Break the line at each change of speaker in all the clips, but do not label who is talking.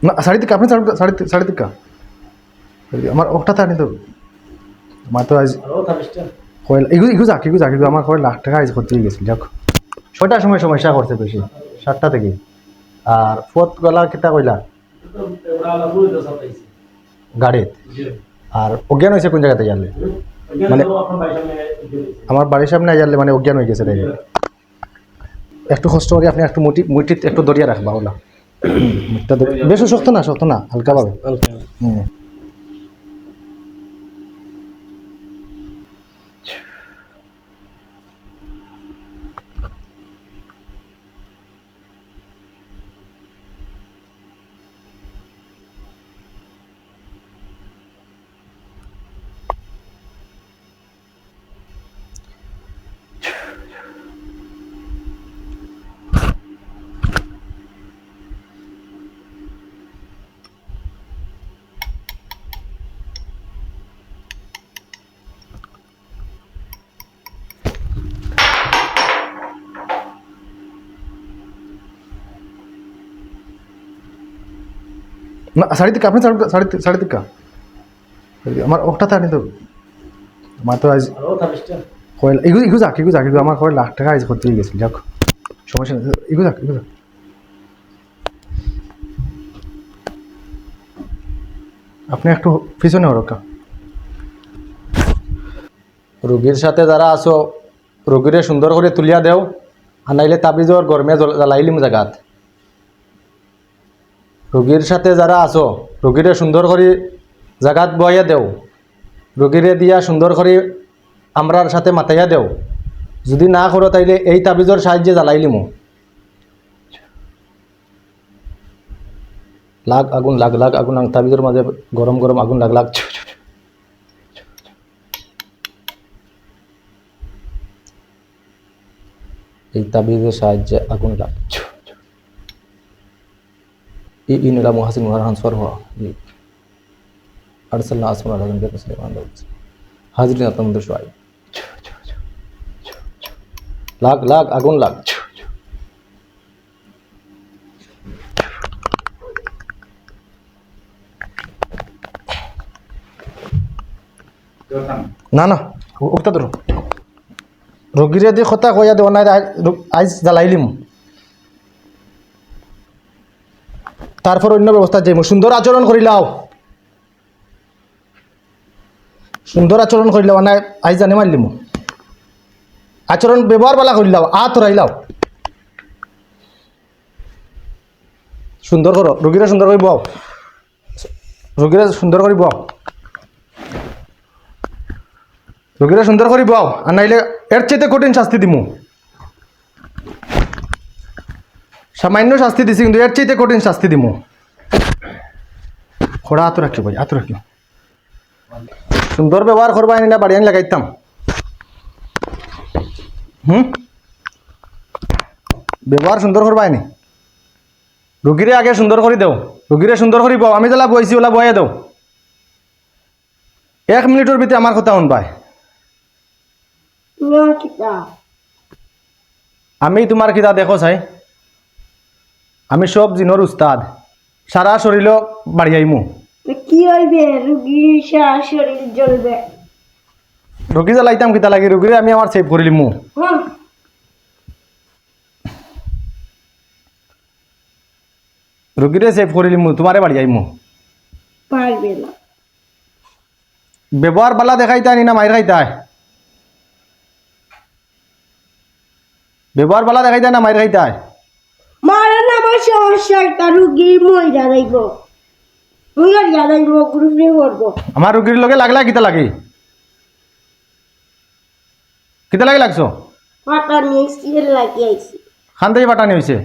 না সাড়ে তিকা আপনি সাড়ে তিকা আমার ওটা থাকি তো আমার তো আজ ইগু যাক আমার কয় লাখ টাকা আজ করতে গেছিল যাক 6টার সময় সমস্যা করছে বেশি 7টা থেকে আর ফোর্থ গলা কিতা কইলা গাড়িত আর অজ্ঞান হয়েছে কোন জায়গাতে জানলে মানে আমার বাড়ির সামনে জানলে মানে অজ্ঞান হয়ে গেছে ডাইরেক্ট একটু কষ্ট করে আপনি একটু মুঠিত একটু দরিয়া রাখবা ওলা মুখটা বেশি শক্ত না হালকাভাবে না সাড়ে তিকা আপনি সাড়ে তিকা আমার ওটা থাকি তো আমার তো আজ ইগু যাক আমার কয় লাখ টাকা আজ করতে গেছিল যাক সমস্যা নেই ইগু যাক আপনি একটু পিছনে হরকা রোগীর সাথে যারা আসো রোগীরে সুন্দর করে তুলিয়া দেও আর নাইলে তাবিজর গরমে জ্বালাইলিম জায়গাত রোগীর সাথে যারা আসো রোগীরে সুন্দর করে জায়গাত বইয়া দেও রোগীরে দিয়া সুন্দর করে আমরার সাথে মাতাইয়া দেও যদি না করো তাইলে এই তাবিজর সাহায্যে জ্বালাইলিমু লাগ আগুন তাবিজের মাঝে গরম আগুন লাগ এই তাবিজের সাহায্যে আগুন লাগ ইনলা মুহাসিন মুহারান সরহ আরসালনা আসমান আলাইহিম বিসলামান হাজরিন আতমদের শুআই লাগ আগুন লাগ না ওটা ধরো রোগীরে দিয়ে কথা কইয়া দেওয়া নাই আইজ জ্বালাইলিম তারপর অন্য ব্যবস্থা যাইম সুন্দর আচরণ করিলাও না আইজ জানে মারলিম আচরণ ব্যবহার বালা করিলাও রাইলাও সুন্দর করো রোগীরা সুন্দর করে বও আর নাইলে এর চাইতে কঠিন শাস্তি দিমু সামান্য শাস্তি দিছি কিন্তু এর চাইতে কঠিন শাস্তি দিমু খোড়া হাত রাখি ভাই সুন্দর ব্যবহার করবা না বাড়ি আনি লাগাইতাম ব্যবহার সুন্দর করবা নি রোগীরে আগে সুন্দর করে দেও রোগীরে সুন্দর করে বও আমি যেলা বইছি ওলা বয়ে দেও 1 মিনিটের ভিতরে আমার কথা শুনবাই আমি তোমার কিতা দেখো চাই আমি সব জিনোর উস্তাদ সারা শরীর বাড়ি আইমু
কি হইবে রোগীর সারা শরীর জ্বলবে
রোগী জ্বালাইতাম কিতা লাগে রোগীরে আমি আমার সেভ করে লিমু রোগীরে সেভ করে লিমু তোমারে বাড়ি আইমু
পারবে না
ব্যবহার বালা দেখাইতাই না মাইর খাইতাই ব্যবহার বালা দেখাইতাই না মাইর খাইতাই
মারা না আমার সমস্যা একটা রোগী মইরা যাইব গ্রুপে করবো
আমার রোগীর লগে লাগলা কিতা লাগে লাগছো
পাটা নিয়ে সিল লাগিয়ে আইছি
খান থেকে পাটানি হইছে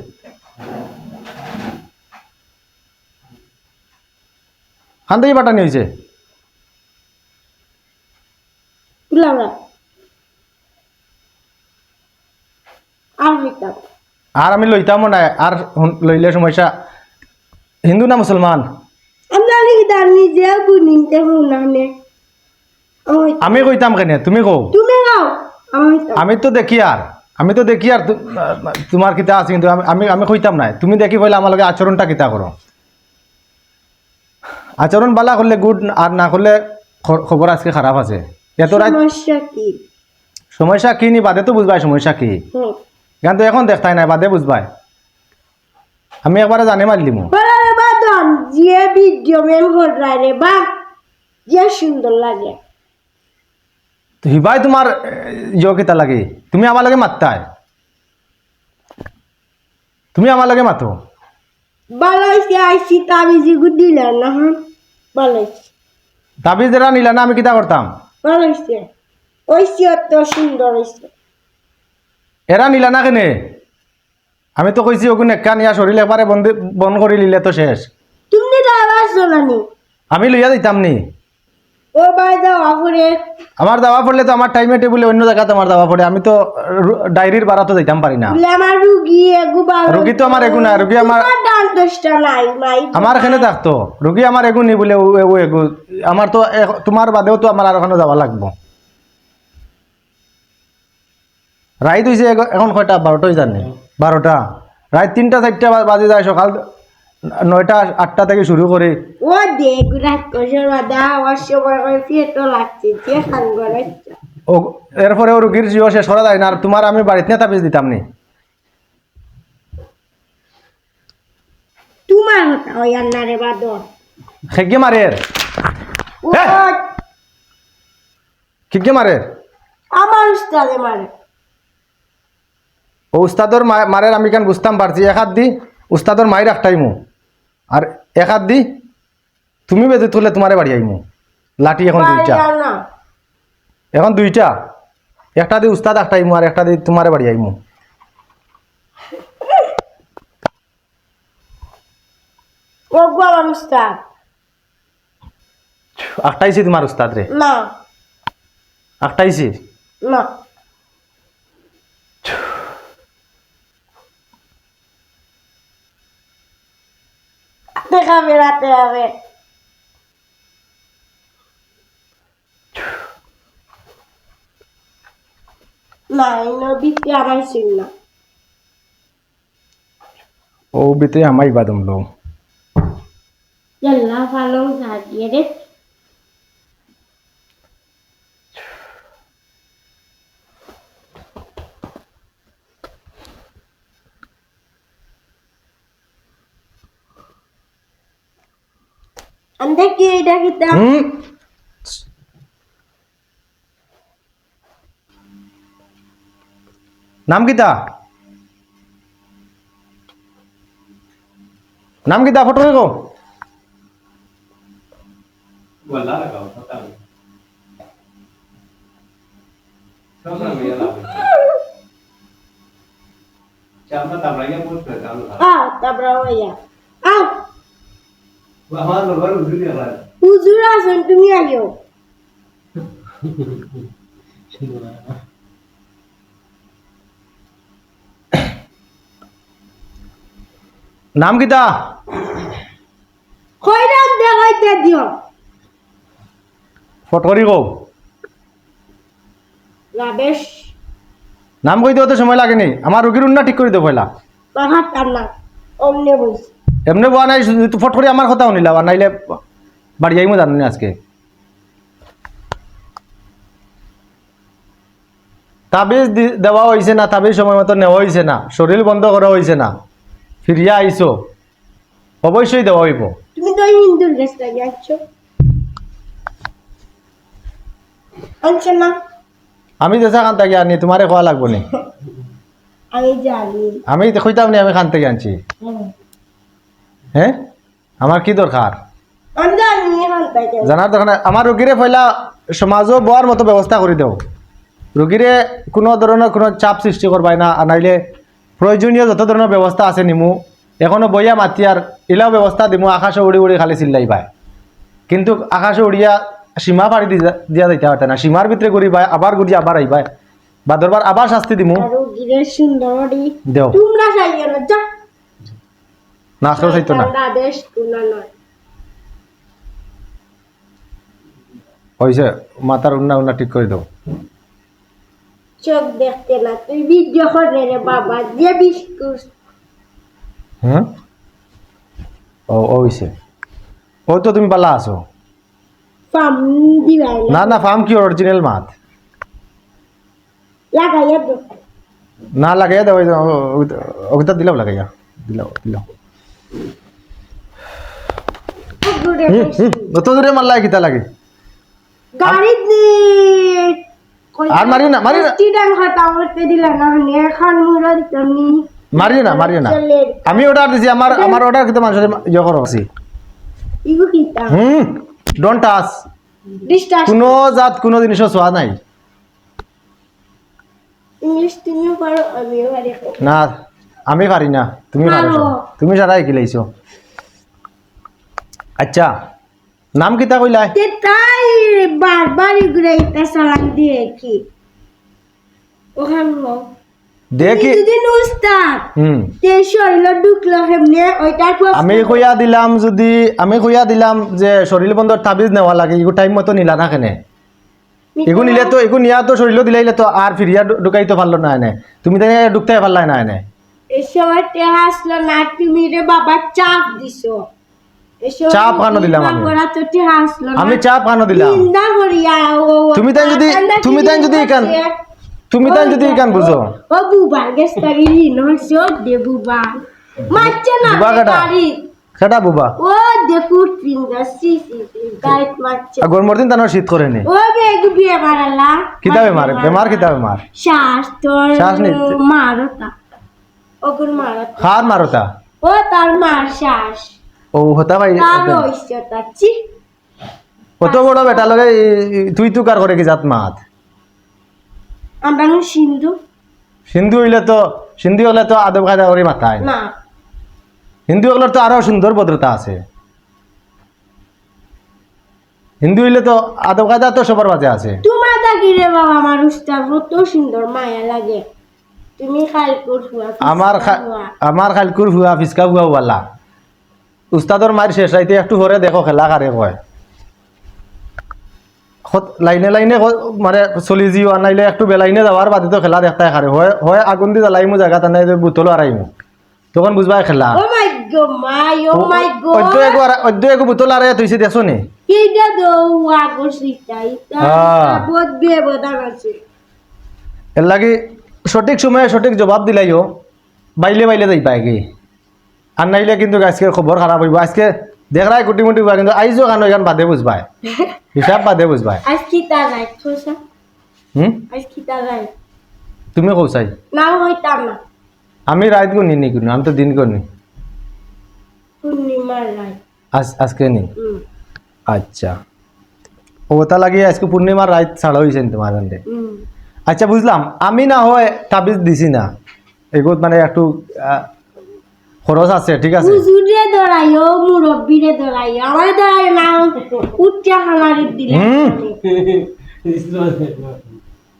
লাউরা
আর আমি লইতামও না আর লইলে সমস্যা হিন্দু না মুসলমান আমি কইতাম কেন তুমি কও আমি তো দেখি আর তোমার কিতা আছে কিন্তু আমি আমি কইতাম না তুমি দেখি বলে আমার লগে আচরণটা কিতা করো আচরণ বালা করলে গুড, আর না করলে খবর আজকে খারাপ আছে। এত রাত
সমস্যা কি?
সমস্যা কি নি বাদে তো বুঝবাই সমস্যা কি।
হুম।
কিন্তু এখন দেখতাই নাই, বাদে বুঝবাই। আমি একবারে জানে মারলিমু।
বলে বাদন যে ভিডিও মেম হরায় রে বা যে সুন্দর লাগে।
তো হিবাই তোমার কিতা লাগে, তুমি আমার লাগে মারতাই, তুমি আমার লাগে মাতো।
ভালো হয়েছে আইসি তাবিজি দিল না। হ্যাঁ ভালো হয়েছে,
দাবি যারা নিলা না, আমি কিতা করতাম?
ভালো হয়েছে, ওইসি অত সুন্দর হয়েছে।
এরা নিলা না কেনে? আমি তো কইছি ওগুন একা নিয়া শরীর একবারে বন্ধ করে নিলে তো শেষ।
তুমি দাবার চলানি
আমি লইয়া দিতাম নি।
ও বাই দাও আপরে
আমার দাওয়া পড়লে তো আমার টাইমে টেবিলে অন্য জায়গাতে আমার দাওয়া পড়ে, আমি তো ডায়েরির বাড়া তো যাইতাম পারি না।
বলে আমার রুগী এগু ভালো।
রুগী তো আমার এগু না, রুগী আমার
ডাল দশটা নাই মাই
আমার এখানে থাকতো। রুগী আমার এগু নি বলে ও এগু আমার তো তোমার বাদেও তো আমার আর ওখানে যাওয়া লাগবো। রাইত হয়েছে এখন কয়টা? 12টাই জানি, 12টা। রাত 3টা 4টা বাজে যায়, সকাল 9টা 8টা থেকে শুরু করে।
ও দেখ রাত কষর বাদা আমার সময় করে পেটো লাগছে যে খান করে।
ও এরপরে ও রুগীর জিও শেষ করা যায় না। আর তোমার আমি বাড়িতে না তাবিজ দিতাম নি।
তোমার কথা ওই আন্নারে বাদর
খেগে মারের,
ও
হ্যাঁ। খেগে মারের,
আমার উস্তাদে মারে।
ও উস্তাদর মারের আমি কেন বুঝতাম পারছি। এক হাত দি উস্তাদর মায়ের একটাইমু, আর এক হাত দি তুমি বেঁধে তুলে তোমারে বাড়ি আইমু। লাঠি এখন 2টা,
না
এখন 2টা। একটা দি উস্তাদ একটাইমু, আর একটা দি তোমারে বাড়ি আইমু।
ও গো আমার উস্তাদ
একটাইছি তোমার উস্তাদ রে,
না
একটাইছি।
না দেখাবে রাতে হবে না। এই নদীতে আমার ছিল না।
ও বিতে আমাই বাদম লো।
জাল্লা ফালং সাজিয়ে রে আমি কি এটা কিতা
নাম কিতা? নাম কিতা? ফটো গো
Wala na ka, patang. Sama na yan lang. Siapa tabrak niya po sa kamu.
আও তারপরে ওইয়া আও
Bawa baru dulu dia kan.
হুজুর আছেন তুমি আইও।
নাম কিতা?
খয়রাত দেখাইতে দিও
ফটো গো
রাবেশ
নাম কই দিতে সময় লাগেনি। আমার রোগীর উন্না ঠিক করে দেবো পয়লা।
বাহার টান্না অমনে বইস
এমনি বোয়া নাই, ফট করে আমার কথাও নিলাম, আর নাইলে বাড়ি যাইমু জানি আজকে। তাবিজ দেওয়া হয়েছে না, তাবিজ সময় মতো নেওয়া হয়েছে না, শরীর বন্ধ করা হয়েছে না, ফিরিয়া আইসো, অবশ্যই দেওয়া হইব।
তুমি তো হিন্দুর কাছে যাচ্ছ আনছো না।
আমি দেশা খান থেকে আনি, তোমারে খাওয়া লাগবো নি।
আমি জানি
আমি কইতাম নি আমি খান থেকে আনছি। হ্যাঁ, আমার কি দরকার
আমি জানি এখন তাইতে
জানার দরকার নাই। আমার রোগীরে পয়লা সমাজও বর মতো ব্যবস্থা করে দেও। রোগীরে কোনো ধরনের কোনো চাপ সৃষ্টি করবাই না, আর নাইলে প্রয়োজনীয় যত ধরনের ব্যবস্থা আছে নিমু। এখনো বইয়া মাতি আর এলাও ব্যবস্থা দিমু। আকাশে উড়ি উড়ি খালি চিল্লাইবাই, কিন্তু আকাশে উড়িয়া সীমা পাড়ি দিয়া যাইতে পারতে না। সীমার ভিতরে ঘুরিবাই, আবার ঘুরি আবার আইবাই, বা দরবার আবার শাস্তি দিমু।
আরো গিরে সুন্দরী
দেও
তোমরা চাইও না যা
না আসলেও চাইতো না।
আদেশ তোমরা নয়
হয়েছে, মাথার উন্না উন্না ঠিক করে দেও।
চোখ দেখতে না তুই ভিডিও করে রে বাবা যে বিস্কুট
হুম, ও হয়েছে। ও তো তুমি পালা আছো
ফার্ম দিবাই
না না ফার্ম কি অরিজিনাল মাছ
লাগাইয়া দো
না লাগাইয়া দাও ওটা দিলাও লাগাইয়া দিলাও দিলাও অত দূরে মারলা কিতা লাগে
গাড়ি
আর মারিও না, মারিও না।
তিরান হাতা করতে দিলা না এখন মুরা দিতনি
মারিও না মারিও না আমি অর্ডার দিছি আমার অর্ডার কিন্তু মানুষের ইয়ে করো আছি
ইগো কিতা
ডোন্ট টাচ
ডিস্টার্ব
কোনো জাত কোনো জিনিসও ছোঁয়া নাই
ইংলিশ তুমিও পারো আমিও পারি
না আমি পারি না তুমি পারো
পারো।
তুমি সারাই কিলাইছো আচ্ছা নাম কিতা কইলাই
তে তাই বারবার ইগুলো এটা সালাম দিয়ে কি ওখান
দেখি
যদি উস্তাদ
হুম
তে শরীর ঢুকলো হেমনে ওইটার পর
আমি কইয়া দিলাম যে শরীর বন্ধর তাবিজ নেওয়া লাগে এগু টাইম মতো নিলা না কেনে এগু নিলে তো এগু নিয়া তো শরীর দিলাইলে তো আর ফিরিয়া ঢুকাইতে পারলো না এনে তুমি তাই ঢুকতে পারলাই না এনে
এই সময় তে আসলো না তুমি রে বাবা চাপ দিছো এই সময়
চাপ কেন দিলাম আমি?
ওরা তো তে আসলো না
আমি চাপ কেন দিলাম
নিন্দা করিয়া
তুমি তাই যদি ইকান বুঝো
ও বুবা গেস্তারি নসো দে বুবা মাচ্ছে না
বুবা কাটা?
গাড়ি
সেটা বুবা
ও দেখু ফিঙ্গার সি গাইড মাচ্ছে
গরমর দিন তানোর শীত করে নে
ও বেগু বিয়ে মারালা
কিতাবে মার বেমার কিতাবে মার
শ্বাস তোর
শ্বাস নি
মারতা ওগুর মারতা
খার মারতা
ও তার মার শ্বাস
ও হতা ভাই
তার ওইসতা চি
কত বড় বেটা লগে তুই কার করে কি জাত মাত
আমরা সিন্ধু
সিন্ধু হলে তো আদব কায়দা করে মাথায়
না
হিন্দু হলের তো আরো সুন্দর ভদ্রতা আছে হিন্দু হইলে তো আদব কায়দা তো সবার মাঝে আছে
তোমার দাগি রে বাবা আমার উস্তাদ কত সুন্দর মায়া লাগে তুমি খাল করছুয়া
আমার খালকুর হুয়া ফিসকা হুয়া ওয়ালা উস্তাদর মায়ের শেষ রাইতে একটু পরে দেখো খেলা কারে কয় লাইনে লাইনে মানে চলি যিও আনাইলে একটু বেলাইনে যাওয়ার বাদে তো খেলা দেখতে খারে হয় আগুন দি জ্বালাইমু জায়গা টানাই বোতল আড়াইমু তখন বুঝবাই খেলা
ও মাই গড মাই ও মাই গড
অদ্য এক বোতল আড়াই তুইছে দেখছো নি
কিটা দো আগসিতাই তা বহুত বিয়ে বদান আছে
এর লাগি সঠিক সময়ে সঠিক জবাব দিলাইও বাইলে বাইলে যাই পায় কি আর নাইলে কিন্তু আজকে খবর খারাপ হইব আজকে দেখরাই কুটি মুটি হইবা কিন্তু আইজো কানো এখান বাদে বুঝবাই হিসাব বাদে বুঝবাই
আজ কি তা রাইট কোসা আজ কি তা রাইট
তুমি কৌসাই
না হইতাম না
আমি রাত গুনি নি কোনো আমি তো দিন গুনি
পূর্ণিমার রাইট
আজকে নি আচ্ছা ওটা লাগিয়ে আজকে পূর্ণিমার রাত ছাড়া হয়েছেন তোমার কাছে আচ্ছা বুঝলাম আমি না হয় তাবিজ দিছি না এগুলো মানে একটু খরচ আছে ঠিক আছে
হুজুরে দরাইও মুরব্বিরে দরাইও আমার দরাই না উচ্চা হামারি দিলে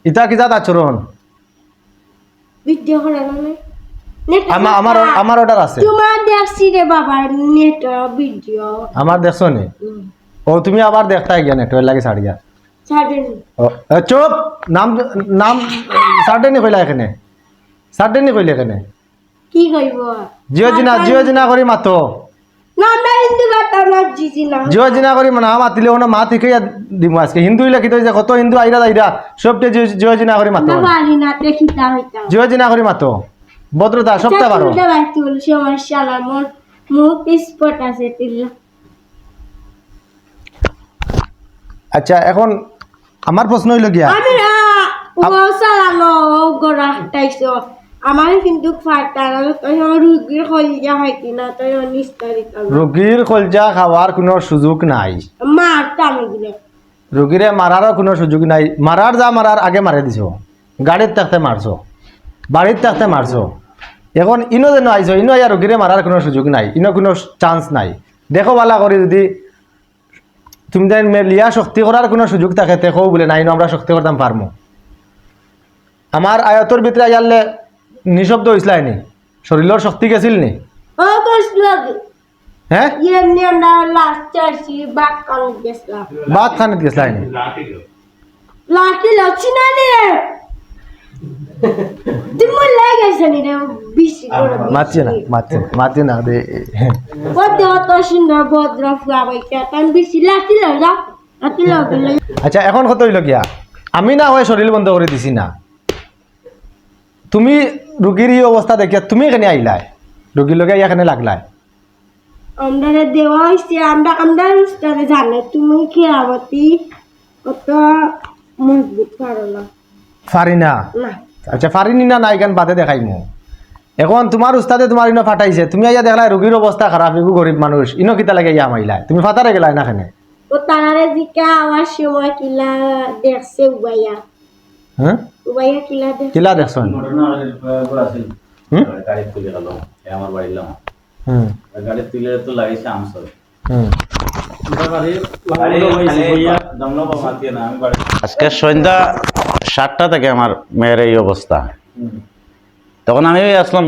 ইটা কি জাত আচরণ
ভিডিও করে না
আমার অর্ডার আছে
তোমার দেখছি রে বাবা নেট ভিডিও
আমার দেখছো নি ও তুমি আবার দেখতাই গিয়া নেট লাগে ছাড়িয়া
ছাড়েন
চুপ নাম সার্ডেনি কইলা এখানে সার্ডেনি কইলে এখানে
কি কইব
জিও জিনা করি মাতো
না না হিন্দু কথা না জিজি না
জিও জিনা করি না মাতিলে ওনা মা থেকে দিমু আজকে হিন্দু হইলে কি যে কত হিন্দু আইরা সবটে জিও জিনা করি মাতো
না বাড়ি না দেখিতা হইতা
জিও জিনা করি মাতো ভদ্রতা সবটা পারো
এটা বাইতে বল সমস্যা না মোর মুখ স্পট আছে তিল্লা
আচ্ছা এখন আমার প্রশ্ন হইল গিয়া
আমি ও সালানো গরাটাইছো আমার কিন্তু ফাটানো তো রুগীর হইয়া হয় কিনা তো নিস্তারিত
রোগীর কলজা খাওয়ার কোনো সুযোগ নাই
মারতাম এগুলো
রোগীরে মারারও কোনো সুযোগ নাই মারার আগে মারে দিছো গাড়ির থাকতে মারছো বাড়ির থাকতে মারছো এখন ইনো যেন আইছো ইনো ইয়া রোগীরে মারার কোনো সুযোগ নাই ইনো কোনো চান্স নাই দেখো বালা করে যদি তুমি দেন লিয়া শক্তি করার কোনো সুযোগ থাকে দেখো বলে নাই আমরা শক্তি করতাম পারমো আমার আয়তর ভিতরে আইয়ালে নিঃশব্দ হইসলাই নি শরীরের শক্তি গেছিল নি
ও কষ্ট লাগে
হ্যাঁ
এমনি আমরা লাস্ট চার্সি বাক কাম গেছলাম
বাদ খানিত গেছলাই নি
লাঠি লাগছি না রে তুমি লাগাইছ নি রে 20 বেশি করে
মাতছে না মাতছে না দে
কত অত সুন্দর ভদ্র ফুয়া বাইটা তান বেশি লাতি লাগা লাতি লাগলে
আচ্ছা এখন কত হইল গিয়া আমি না হয় শরীর বন্ধ করে দিছি না তুমি রুগীর এই অবস্থা দেখিয়া তুমি এখানে আইলাই রুগীর লগে এখানে লাগলাই
আমরা দেওয়া হয়েছে আমরা উস্তাদে জানে তুমি খেয়ামতি কত মজবুত পারো না
পারি না
না
আচ্ছা পারিনি না নাই গান বাদে দেখাইমু এখন তোমার উস্তাদে তোমার ইনো ফাটাইছে তুমি আইয়া দেখলাই রুগীর অবস্থা খারাপ এগু গরিব মানুষ ইনো কিতা লাগে ইয়া মাইলাই তুমি ফাতারে গেলাই না খানে
ও তারারে জিকা আমার সময় কিলা দেখছে উবাইয়া
হ্যাঁ
উবাইয়া কিলা দেখছে
কিলা দেখছন হুম?
গাড়ি তুলে গেল আমার বাড়ির লাম
হুম
গাড়ি তুলে তো লাগিয়েছে আমসর
হুম
আজকে সন্ধ্যা 7টা থেকে আমার মেয়ের এই অবস্থা তখন আমি আসলাম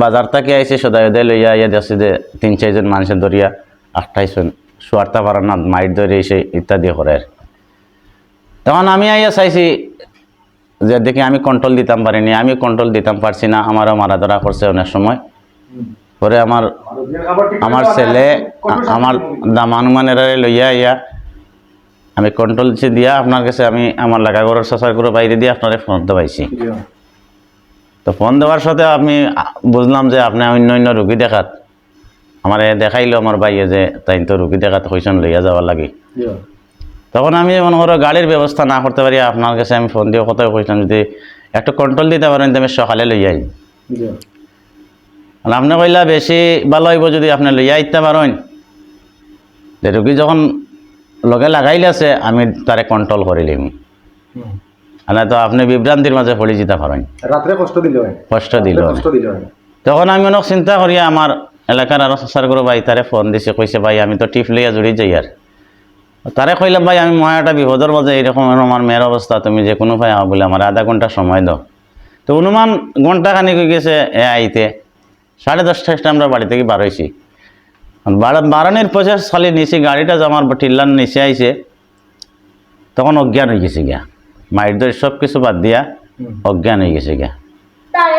বাজার থেকে আইসি সদাই লইয়া ইয়া দেখছি যে 3-4 জন মানুষের ধরিয়া 28 জন শুয়ারতা পারার না মাইট ধরে এসে ইত্যাদি করে তখন আমি আইয়া চাইছি যে দেখি আমি কন্ট্রোল দিতাম পারিনি আমি কন্ট্রোল দিতাম পারছি না আমারও মারা ধরা করছে অনেক সময় পরে আমার ছেলে আমার দামানুমানেরা লইয়া ইয়া আমি কন্ট্রোল দিয়া আপনার কাছে আমি আমার লাগা ঘরের সসার করে বাইরে দিয়ে আপনারে ফোন দেওয়াইছি তো ফোন দেওয়ার সাথে আমি বুঝলাম যে আপনি অন্য রুগী দেখাত আমার দেখাইলো আমার ভাইয়ে যে তাই তো রুগী দেখাত হইসন লইয়া যাওয়ার লাগে তখন আমি মনে করো গাড়ির ব্যবস্থা না করতে পারি আপনার কাছে আমি ফোন দিয়ে কোথাও কইলাম যদি একটু কন্ট্রোল দিতে পারেন তো আমি সকালে লইয়াই আপনি কইলা বেশি ভালো হইব যদি আপনি লইয়া আইতে পারেন যে রুগী যখন লগে লাগাইলে আছে আমি তারে কন্ট্রোল করিলিম না তো আপনি বিভ্রান্তির মাঝে পড়ে যেতে পারেন
রাত্রে কষ্ট দিল
তখন আমি অনেক চিন্তা করিয়া আমার এলাকার আরো সার করে ভাই তারে ফোন দিছে কইছে ভাই আমি তো টিপ লইয়া জড়ি যাই আর তারে কইলাম ভাই আমি মহাটা বিপদের মাঝে এইরকম আমার মেয়ের অবস্থা তুমি যে কোনো ভাই বলে আমার আধা ঘন্টা সময় দাও তো অনুমান ঘন্টা খানিক হয়ে গেছে আইতে 10:30 আমরা বাড়ি থেকে বার হয়েছি বারানের পয়সা সালে নিচে গাড়িটা যে আমার টিল্লার নিচে আইছে তখন অজ্ঞান হয়ে গেছে গিয়া মাইট ধরে সব কিছু বাদ দিয়া অজ্ঞান হয়ে গেছে গিয়া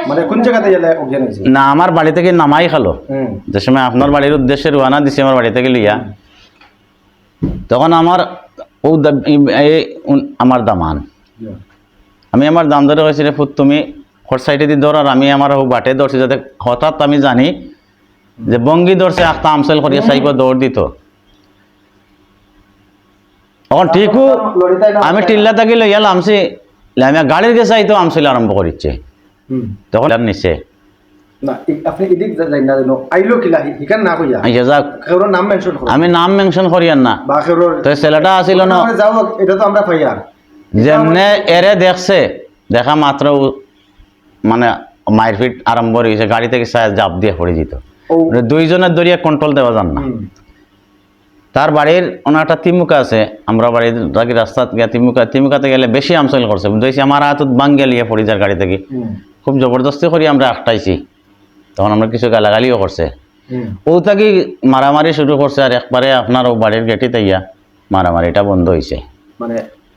মানে কোন জায়গাতে গেলে অজ্ঞান হয়েছে
না আমার বাড়ি থেকে নামাই খালো যে সময় আপনার বাড়ির উদ্দেশ্যে রওনা দিছে আমার বাড়ি থেকে লিয়া তখন আমার আমার দামান আমি আমার দাম ধরে হয়েছি রে ফুট তুমি খর সাইডে দিয়ে ধর আর আমি আমার বাটে ধরছি যাতে হঠাৎ আমি জানি যে বঙ্গি ধরছে আখতা আমসেল করিয়া চাইব দৌড় দিত তখন ঠিকও আমি টিল্লা থাকি লইয়া লামছি আমি গাড়ির গেছে আইতো আমসেল আরম্ভ করিচ্ছে তখন নিচে
না আপনি এদিক যাই না জানো আইলো কিলা হিকান না কইয়া
আইয়া যাক
কেউর নাম মেনশন করো
আমি নাম মেনশন করিয়ান না
বা কেউর
তো ছেলেটা আসিল না
যাও এটা তো আমরা পাইয়ার
যেমনে এরে দেখছে দেখা মাত্র মানে মারপিট আরম্ভ হয়েছে গাড়ি থেকে জাপ দিয়ে পড়ে যেত দুইজনের দরিয়া কন্ট্রোল দেওয়া যান না তার বাড়ির ওনার তিমুকা আছে আমরা বাড়ির রাস্তা গিয়া তিমুকাতে গেলে বেশি আমসল করছে বুঝেছি আমার হাতত বাং গেলিয়ে পড়ি যার গাড়ি থেকে খুব জবরদস্তি করি আমরা আটটাইছি তখন আমরা কিছু গালাগালিও করছে ও তাকে মারামারি শুরু করছে আর একবারে আপনার ও বাড়ির গেটিতে ইয়া মারামারিটা বন্ধ হয়েছে
মানে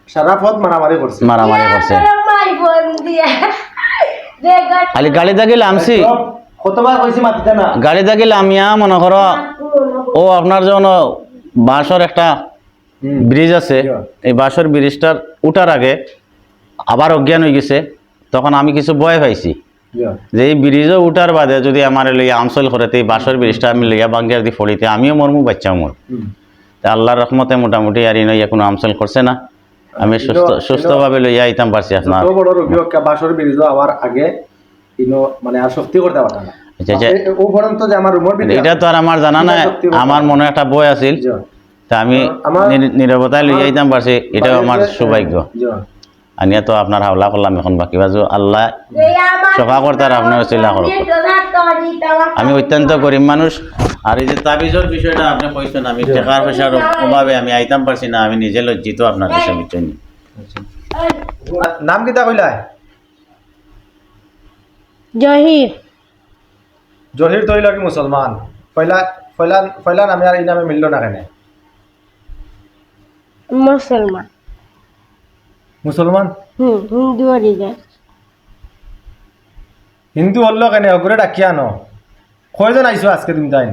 সারা পথ মারামারি করছে
মাই বোন দিয়া
খালি গাড়ি থাকি লামছি
কতবার কইছি মাতিতে না
গাড়ি থাকি লামিয়া মনে করো ও আপনার যখন বাঁশর একটা ব্রিজ আছে এই বাঁশর ব্রিজটার উঠার আগে আবার অজ্ঞান হয়ে গেছে তখন আমি কিছু ভয় পাইছি যে এই ব্রিজও উঠার বাদে যদি আমার লইয়া আমসল করে এই বাঁশর ব্রিজটা আমি লইয়া বাঙ্গিয়ার দিয়ে ফড়িতে আমিও মরমু বাচ্চা মোর আল্লাহর রহমতে মোটামুটি আর ইনইয়া কোনো আমসল করছে না আমি সুস্থভাবে লইয়া আইতাম পারছি আপনার
বড় রোগী বাসর ব্রিজ আবার আগে ইনো মানে আর শক্তি করতে পারতা না ও পর্যন্ত যে আমার রুমের ভিতরে
এটা তো আর আমার জানা নাই আমার মনে একটা বই আছিল তা আমি নীরবতায় লইয়া আইতাম পারছি এটাও আমার সৌভাগ্য আনিয়া তো আপনার হাওলা করলাম এখন বাকি বাজু আল্লাহ সফা করতার আপনার চিল্লা করো আমি অত্যন্ত গরিব মানুষ আর এই যে তাবিজের বিষয়টা আপনি কইছেন আমি টাকার পয়সার অভাবে আমি আইতাম পারছি না আমি নিজে লজ্জিত আপনার কাছে বুঝছেন
নাম কিতা কইলা
জহির
জহির তো হইল কি মুসলমান পয়লা নামে আর এই নামে মিলল না কেন
মুসলমান
মুসলমান
হিন্দু আর
হিন্দু হল্লো কেন অগুরে ডাকিয়া আনো কয়জন আইসো আজকে তুমি তাই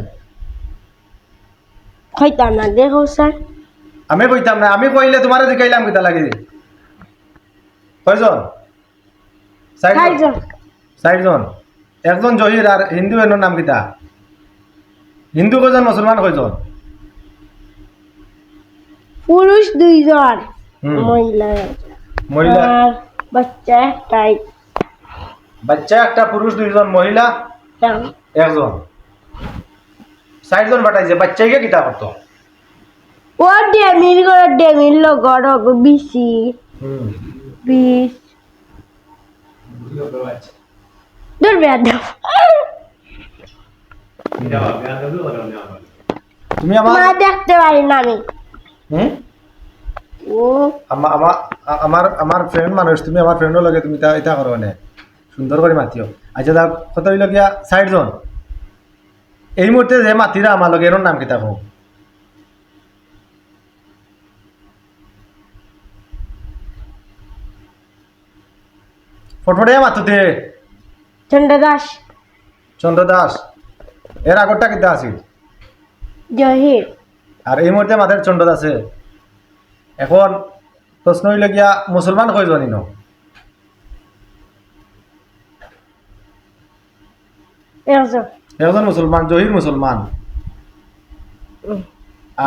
খাইতাম না দেখো স্যার
আমি কইতাম না আমি কইলে তোমার জিকাইলাম কিতা লাগে কয়জন
চারজন
চারজন একজন জহির আর হিন্দু এর নাম কিতা হিন্দু কয়জন মুসলমান কয়জন
পুরুষ 2 জন
হুম।
মহিলা
মহিলা
আর বাচ্চা একটাই
বাচ্চা একটা পুরুষ 2 জন মহিলা একজন 4 জন বাটাইছে বাচ্চাকে কিতা করতো
ও ডেমির লগর বিসি
হুম
বিশ দূর বেয়াদ
তুমি আমার
মা দেখতে পারি না আমি
হুম
ও
আমার আমার ফ্রেন্ড মানুষ তুমি আমার ফ্রেন্ডের লগে তুমি এটা করো মানে সুন্দর করে মাতিও আচ্ছা দা কত হইল গিয়া 60 জন এই মুহূর্তে যে মাতিরা আমার লগে এর নাম কিতা কও ফটোটা মাতুতে
চন্দ্র দাস
চন্দ্র দাস এর আগরটা কিতা আছিল
জহির
আর এই মুহূর্তে মাদের চন্দ্র দাসে এখন প্রশ্ন হইল গিয়া মুসলমান কয়জন ইনো
একজন
একজন মুসলমান জহির মুসলমান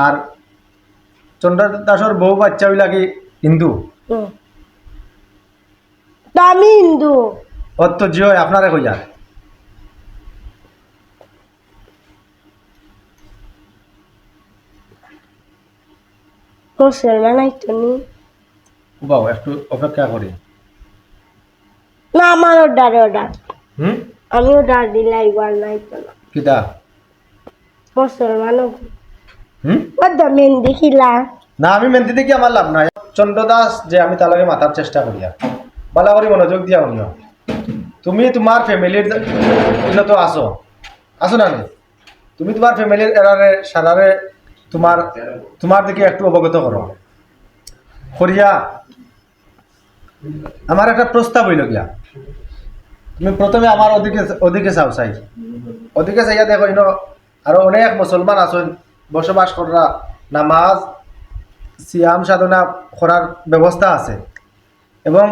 আর চন্দ্র দাসর বউ বাচ্চা হইলা কি হিন্দু
তো আমি হিন্দু
অত জিও আপনারে কইয়া
মুসলমান আইতো নি
বাবু একটু অপেক্ষা করি
না আমার অর্ডার
হুম
আমি অর্ডার দিলে একবার নাইতো না
কিতা
মুসলমান
হুম
ও তো মেহেন্দি খিলা
না আমি মেনতে দেখি আমার লাভ নাই চন্দ্র দাস যে আমি তার লগে মাথার চেষ্টা করিয়া বালা করে মনোযোগ দিয়া শুনিও তুমি তোমার ফ্যামিলির তো আসো আসো না নি? তুমি তোমার ফ্যামিলির এরারে সারারে তোমার তোমার দিকে একটু অবগত করো করিয়া আমার একটা প্রস্তাব হইল গিয়া তুমি প্রথমে আমার ওদিকে ওদিকে চাও চাই ওদিকে চাইয়া দেখো ইনো আরো অনেক মুসলমান আছেন বসবাস করা নামাজ সিয়াম সাধনা করার ব্যবস্থা আছে এবং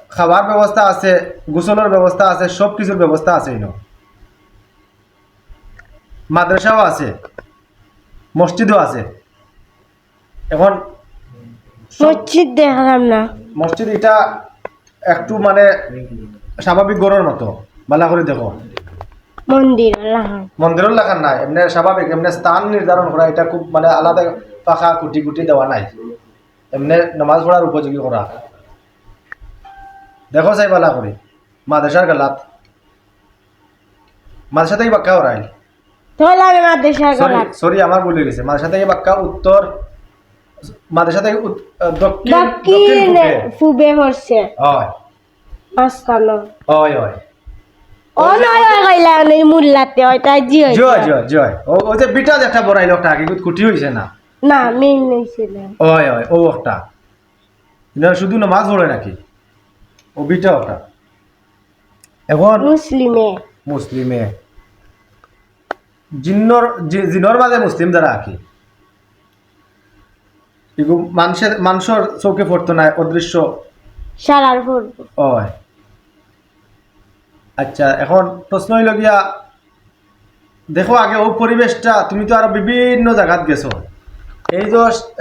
খাবার ব্যবস্থা আছে গোসলের ব্যবস্থা আছে সব কিছুর ব্যবস্থা আছে ইনো মাদ্রাসাও আছে মসজিদও আছে এখন
মসজিদ দেখলাম না
মসজিদ এটা একটু মানে স্বাভাবিক গড়ের মতো ভালো করে দেখো
মন্দির আল্লাহর
মন্দিরের লেখার নাই এমনি স্বাভাবিক এমনি স্থান নির্ধারণ করা এটা খুব মানে আলাদা পাখা কুটি কুটি দেওয়া নাই এমনি নামাজ পড়ার উপযোগী করা দেখো চাই বালা করি মাদ্রাসার গালাত মাদ্রাসা থেকে বাক্কা ওরাইল
তাহলে আমি মাদ্রাসা
সরি
গেলাম
সরি আমার ভুলে গেছে মাদ্রাসা থেকে বাক্কা উত্তর মাদ্রাসা থেকে দক্ষিণ দক্ষিণ
দক্ষিণ
পূবে।
ফুবে হচ্ছে
হয়
মাস্তানো
হয় হয়
ও নয় কইলা নেই মুল্লাতে ওইটা জি হইছে
জয় জয় জয় ও যে বিটা একটা বড়াইল একটা আগে কুটি হয়েছে না
না মেন হইছিল
হয় হয় ও একটা এটা শুধু নামাজ পড়ে নাকি ও বিটা ওটা এখন
মুসলিমে
মুসলিমে জিন্নর মাঝে মুসলিম যারা আঁকি এগু মানুষের চৌকে পড়তো না অদৃশ্য
সারার পড়ব
হয় আচ্ছা এখন প্রশ্ন হইল গিয়া দেখো আগে ও পরিবেশটা তুমি তো আরো বিভিন্ন জায়গাত গেছো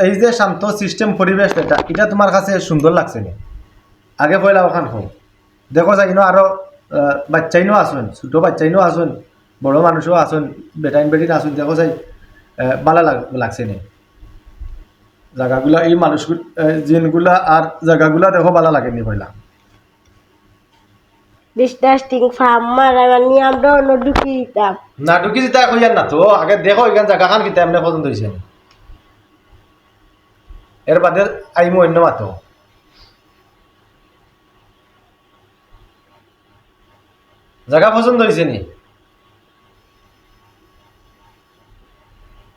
এই যে শান্ত সিস্টেম পরিবেশ এটা তোমার কাছে সুন্দর লাগছে নি আগে পয়লা ওখান হোক দেখো যাই আরো বাচ্চাইনও আসুন ছোট বাচ্চাইনও আসুন বড় মানুষও আসুন বেটাইন বেটিন আসুন দেখো যাই ভালো লাগছে নি জায়গাগুলা এই মানুষগুলো জিনগুলা আর জায়গাগুলা দেখো ভালো লাগেনি পয়লা
ডিস্টাস্টিং ফার্ম মারা মানে আমরা অন্য ঢুকি দিতাম
না ঢুকি যেটা কইয়ার না তো আগে দেখো এখান জায়গাখান কিতা এমনি পছন্দ হয়েছে এর বাদে আইমো অন্য মাতো জায়গা পছন্দ হয়েছে নি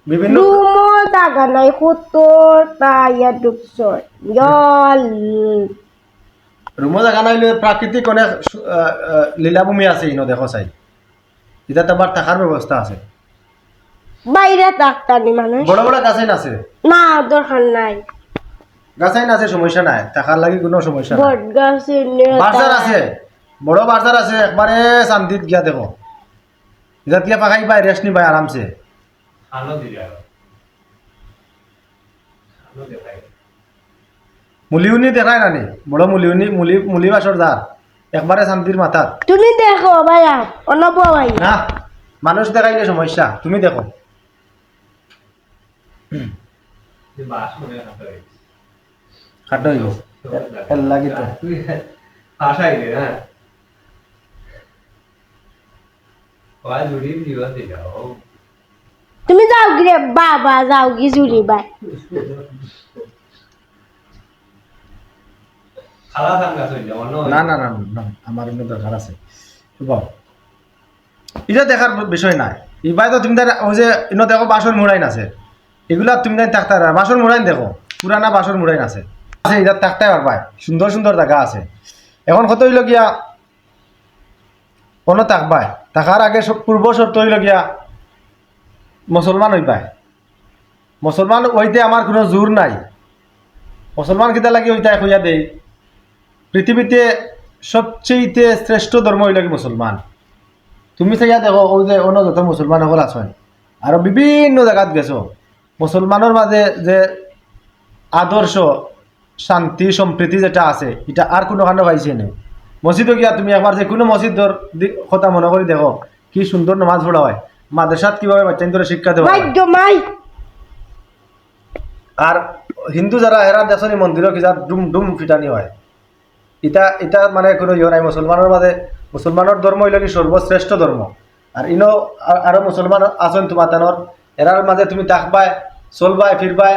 বিভিন্ন
রুমও জাগা নাই কত তাইয়া ঢুকছ জল
রুমো জায়গা নাইলে প্রাকৃতিক অনেক লীলাভূমি আছে ইনো দেখো চাই এটা তো আবার থাকার ব্যবস্থা আছে
বাইরে ডাক্তারি মানুষ
বড় বড় গাছাইন আছে
না দরকার নাই
গাছাইন আছে সমস্যা নাই থাকার লাগি কোনো সমস্যা নাই
বট গাছ
বাজার আছে বড় বাজার আছে একবারে শান্তিত গিয়া দেখো এটা গিয়া পাখাই পাই রেস্ট নিবাই আরামসে
খানো দিলে আর খানো দেখাই
মুলিউনি দেখায় নানি বড় মুলিউনি মুলি বাসর যার একবারে শান্তির মাথাত
তুমি দেখো ভাইয়া অনব ভাই
না মানুষ দেখাইলে সমস্যা তুমি দেখো
যে বাস মনে খাতে হয়
খাটো হইব এর লাগি তো
তুই আশাই রে হ্যাঁ ওই জুড়ি দিবা দিলাও
তুমি যাও গিয়ে বাবা যাও গি জুড়ি বাই
খালা থাকা চলে অন্য
না না না না আমার অন্য দরকার আছে বাবা এটা দেখার বিষয় নাই ইবাই তো তুমি ওই যে ইনো দেখো বাসন মুড়াইন আছে এগুলা তুমি তাই থাকতে পারবে বাসন মুড়াইন দেখো পুরানা বাসন মুড়াইন আছে আছে এটা থাকতে পারবাই সুন্দর সুন্দর জায়গা আছে এখন কত হইল গিয়া কোনো থাকবাই থাকার আগে সব পূর্ব শর্ত হইল গিয়া মুসলমান হইবাই মুসলমান হইতে আমার কোনো জোর নাই মুসলমান কিতা লাগি হইতে হইয়া দেই পৃথিবীতে সবচেয়ে শ্রেষ্ঠ ধর্ম হইল কি মুসলমান তুমি চাইয়া দেখো ওই যে অন্য যত মুসলমান সকল আছেন আর বিভিন্ন জায়গাত গেছো মুসলমানের মাঝে যে আদর্শ শান্তি সম্প্রীতি যেটা আছে এটা আর কোনো কারণে পাইছে না মসজিদে গিয়া তুমি একবার যে কোনো মসজিদর কথা মনে করে দেখো কি সুন্দর নামাজ পড়া হয় মাদ্রাসাত কিভাবে বাচ্চাদের শিক্ষা দেওয়া হয়
মাই
আর হিন্দু যারা এরা দেশনি মন্দিরও কি যা ডুম ডুম ফিটানি হয় এটা এটা মানে কোনো ইয়ে নাই মুসলমানের মাঝে মুসলমানের ধর্ম হইল কি সর্বশ্রেষ্ঠ ধর্ম আর ইনো আরো মুসলমান আছেন তোমার তানোর এরার মাঝে তুমি থাকবাই চলবাই ফিরবাই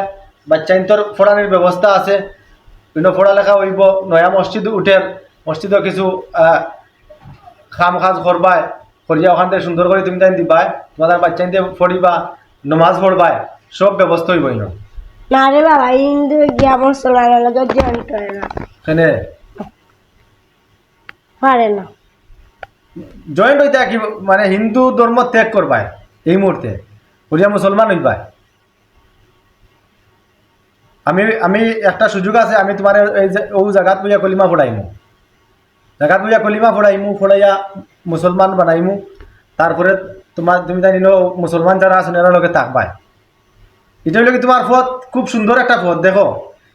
বাচ্চাইন্তর ফোড়ানির ব্যবস্থা আছে ইনো পড়ালেখা হইব নয়া মসজিদ উঠে মসজিদও কিছু খাম কাজ করবাই করিয়া ওখান থেকে সুন্দর করে তুমি তাই দিবাই তোমাদের বাচ্চাইতে পড়িবা নমাজ পড়বাই সব ব্যবস্থা হইব ইনো
না রে বাবা হিন্দু গিয়া মুসলমানের লগে জয়েন করে না
এখানে
পারে না
জয়েন্ট হইতে কি মানে হিন্দু ধর্ম ত্যাগ করবাই এই মুহূর্তে করিয়া মুসলমান হইবাই আমি আমি একটা সুযোগ আছে আমি তোমার এই যে ও জায়গাত বইয়া কলিমা পড়াইমু জায়গাত বইয়া কলিমা পড়াইমু পড়াইয়া মুসলমান বানাইমু তারপরে তোমার তুমি জানি মুসলমান যারা আছেন এরা লোকে থাকবাই এটা হইলে কি তোমার পথ খুব সুন্দর একটা পথ দেখো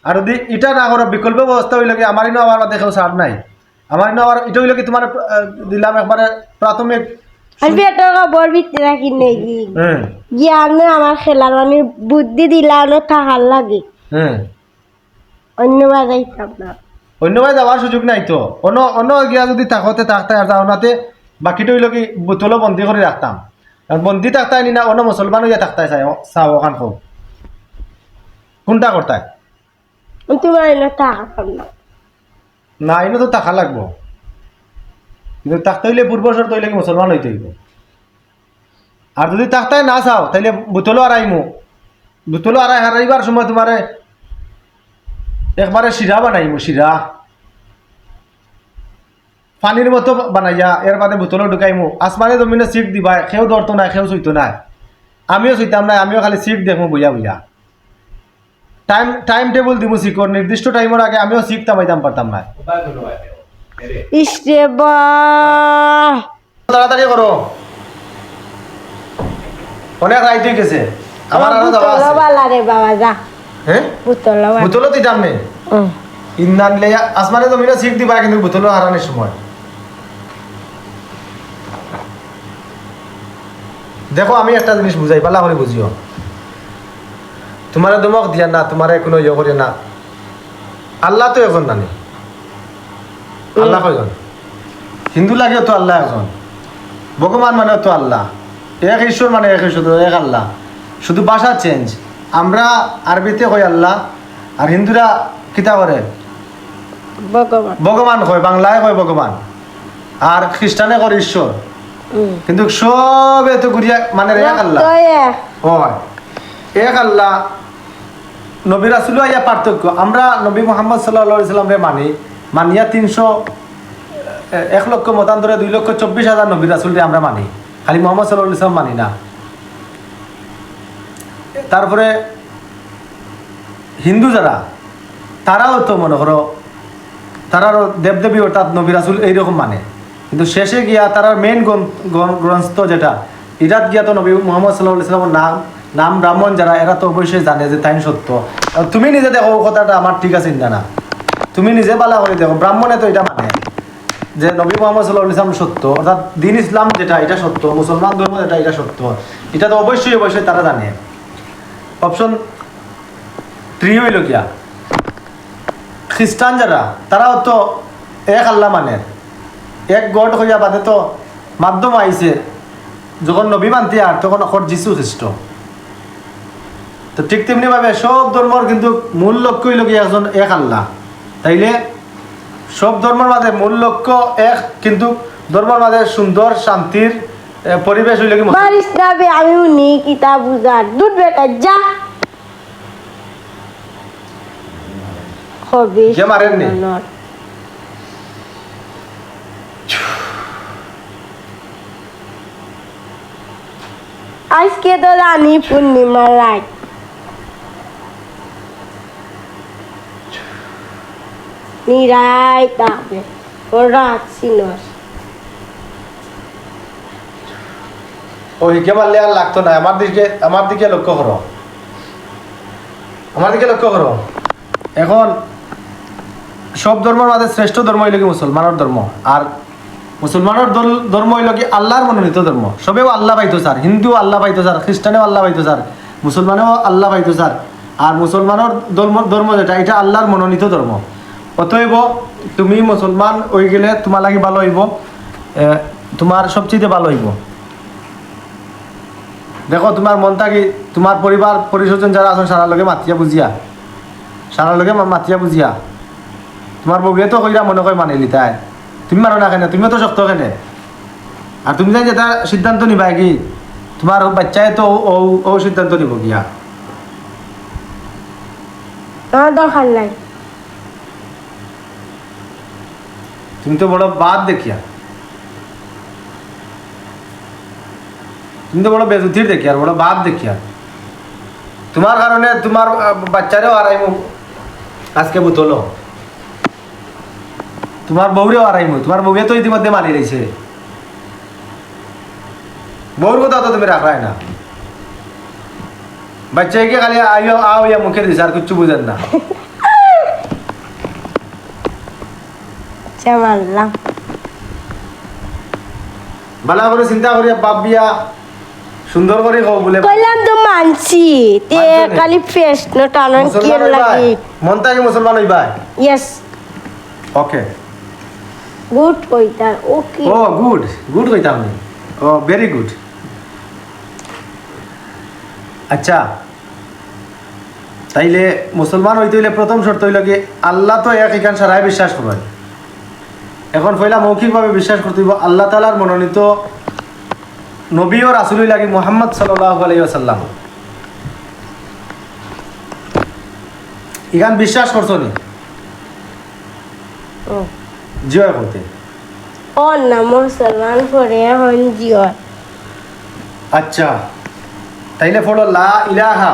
আর যদি এটা না করো বিকল্প ব্যবস্থা হইলে কি আমার ইনো আবার দেখো ছাড় নাই আমার ইনো আবার এটা হইলে কি তোমার দিলাম একবারে প্রাথমিক
আমি একটা খবর ভিতরে রাখি নেই জ্ঞানে আমার খেলার মানে বুদ্ধি দিলানো থাকার লাগে অন্য বাজাইতাম না
অন্যভাবে যাওয়ার সুযোগ নাই তো অন্য অন্য গিয়া যদি থাকতে থাকতে আর যাওনাতে বাকিটা হইল কি বোতলও বন্দি করে রাখতাম কারণ বন্দি থাকতাই নি না অন্য মুসলমান হইয়া থাকতাই চাও ওখান হোক কোনটা করতাই
তোমার এনে থাকাতাম না
না এনে তো থাকা লাগবো কিন্তু থাকতে হইলে পূর্ব শর্ত হইলে কি মুসলমান হইতে হইব আর যদি থাকতাই না চাও তাইলে বোতলও আড়াইমু বোতলও হারাইবার সময় তোমারে একবারে শিরা বানাইমু শিরা পানির মতো বানাইয়া এর বাদে বোতলও ঢুকাইমু আসমানে জমিনে সিট দিবা সেও ধরতো না সেও চইতো না আমিও চইতাম না আমিও খালি সিট দেখবো বইয়া বইয়া টাইম টেবল দিব শিকর নির্দিষ্ট টাইমের আগে আমিও সিট তামাইতাম পারতাম না
উপায় কোনো হয় রে
ইসরে বা
তাড়াতাড়ি করো অনেক রাইত হয়ে গেছে আমার আরো যাওয়া আছে
বালা রে বাবা যা
হ্যাঁ
বুতলা
বোতলও দিতাম নে ইন্দান লে আসমানে জমিনে সিট দিবা কিন্তু বোতলও হারানোর সময় দেখো আমি একটা জিনিস বুঝাই পালা করে বুঝিও তোমার দমক দিয়া না তোমার কোনো ইয়ে করে না আল্লাহ তো এখন জানে আল্লাহ কয়জন হিন্দু লাগেও তো আল্লাহ একজন ভগবান মানে তো আল্লাহ এক ঈশ্বর মানে এক ঈশ্বর এক আল্লাহ শুধু ভাষা চেঞ্জ আমরা আরবিতে কই আল্লাহ আর হিন্দুরা কিতা করে
ভগবান
ভগবান কয় বাংলায় কয় ভগবান আর খ্রিস্টানে কয় ঈশ্বর কিন্তু সবে তো ঘুরিয়া মানে এক আল্লাহ হয় এক আল্লাহ নবী রাসূল ইয়া পার্থক্য আমরা নবী মুহাম্মদ সাল্লাল্লাহু আলাইহি সাল্লাম রে মানি
মানিয়া 1 লক্ষ মতান্তরে 2,24,000 নবী রাসূলকে আমরা মানি, খালি মুহাম্মদ সাল্লাল্লাহু আলাইহি ওয়াসাল্লাম মানি না। তারপরে হিন্দু যারা, তারাও তো মনে করো তারারও দেবদেবী অর্থাৎ নবী রাসূল এইরকম মানে, কিন্তু শেষে গিয়া তারার মেইন গ্রন্থ যেটা, ইরাত গিয়া তো নবী মুহাম্মদ সাল্লাল্লাহু আলাইহি ওয়াসাল্লামের নাম ব্রাহ্মণ যারা, এরা তো অবশ্যই জানে যে তাই সত্য। তুমি নিজে দেখো কথাটা আমার ঠিক আছে না, তুমি নিজে বালা করে দেখো, ব্রাহ্মণে তো এটা মানে যে নবী মুহাম্মদ সাল্লাল্লাহু আলাইহি ওয়াসাল্লাম সত্য, অর্থাৎ দিন ইসলাম যেটা এটা সত্য, মুসলমান ধর্ম যেটা এটা সত্য, এটা তো অবশ্যই তারা জানে। অপশন 3 হইল গিয়া খ্রিস্টান যারা, তারাও তো এক আল্লাহ মানে, এক গড হইয়া বাদে তো মাধ্যম আইছে, যখন নবী মানতে আর তখন অখর যীশু খ্রিস্ট। তো ঠিক তেমনি ভাবে সব ধর্মর কিন্তু মূল লক্ষ্য হইল গিয়া একজন এক আল্লাহ। তাইলে সব ধর্মের মাঝে মূল লক্ষ্য এক, কিন্তু ধর্মের মাঝে সুন্দর শান্তির পরিবেশ হইল কি
বারিশ নাবে আমি উনি কিতাব বুঝার দুধ বেটা যা হবে
যে মারেননি।
আজকে তো রানী পূর্ণিমার রাত, নিরাই তাবে ও রাত সিনস
ওই কে মারলে আর লাগতো না। আমার দিকে লক্ষ্য করো, আমার দিকে লক্ষ্য করো। এখন সব ধর্মের মাঝে শ্রেষ্ঠ ধর্ম হইল কি মুসলমানের ধর্ম, আর মুসলমানের ধর্ম হইল কি আল্লাহর মনোনীত ধর্ম। সবেও আল্লাহ পাইতো স্যার, হিন্দু আল্লাহ পাইতো স্যার, খ্রিস্টানেও আল্লাহ পাইতো স্যার, মুসলমানেও আল্লাহ পাইতো স্যার। আর মুসলমানের ধর্ম যেটা, এটা আল্লাহর মনোনীত ধর্ম। অতএব তুমি মুসলমান হয়ে গেলে তোমার লাগে ভালো হইব, তোমার সবচেয়ে ভালো হইব। দেখো তোমার মন থাকি তোমার পরিবার পরিস্বজন যারা আছেন সারা লগে মাতিয়া বুঝিয়া তোমার বউয়ে তো কইরা মনে কই মানিলি, তাই তুমি মারো না কেন, তুমিও তো শক্ত কেন। আর তুমি জানি যেটা সিদ্ধান্ত নিবা কি, তোমার বাচ্চায় তো ও সিদ্ধান্ত নিব গিয়া,
আমার দরকার নাই।
তুমি তো বড় বাদ দেখিয়া, তুমি তো বড় বেজুতির দেখিয়া, বড় বাদ দেখিয়া। তোমার কারণে তোমার বাচ্চারেও হারাইমু আজকে বুতলো, তোমার বউরেও হারাইমু। তোমার বউয়ে তো ইতিমধ্যে মারি রয়েছে, বউর কথা তো তুমি রাখাই না। বাচ্চাকে খালি আও ইয়া মুখে দিছে, আর কিচ্ছু বুঝেন না।
মারলাম
ভালো করে চিন্তা করিয়া বাপ বিয়া সুন্দর করে খাও বলে
কইলাম তো মানছি তে খালি ফেস ন টানন কি লাগি
মন থেকে মুসলমান হইবা।
ইয়েস
ওকে,
গুড কইতা ওকে
ও গুড কইতাম আমি, ও ভেরি গুড। আচ্ছা, তাইলে মুসলমান হইতে হইলে প্রথম শর্ত হইল কি আল্লাহ তো এক, এখান সারাই বিশ্বাস করবেন। এখন পয়লা মৌখিকভাবে বিশ্বাস করতে হইব আল্লাহ তাআলার মনোনীত নবী ও রাসূল লাগি মুহাম্মদ সাল্লাল্লাহু আলাইহি ওয়াসাল্লাম। এখান বিশ্বাস করছো নি? জিয়া করতে
ও না মুসলমান করে হন জিও।
আচ্ছা, তাইলে পড়ো লা ইলাহা।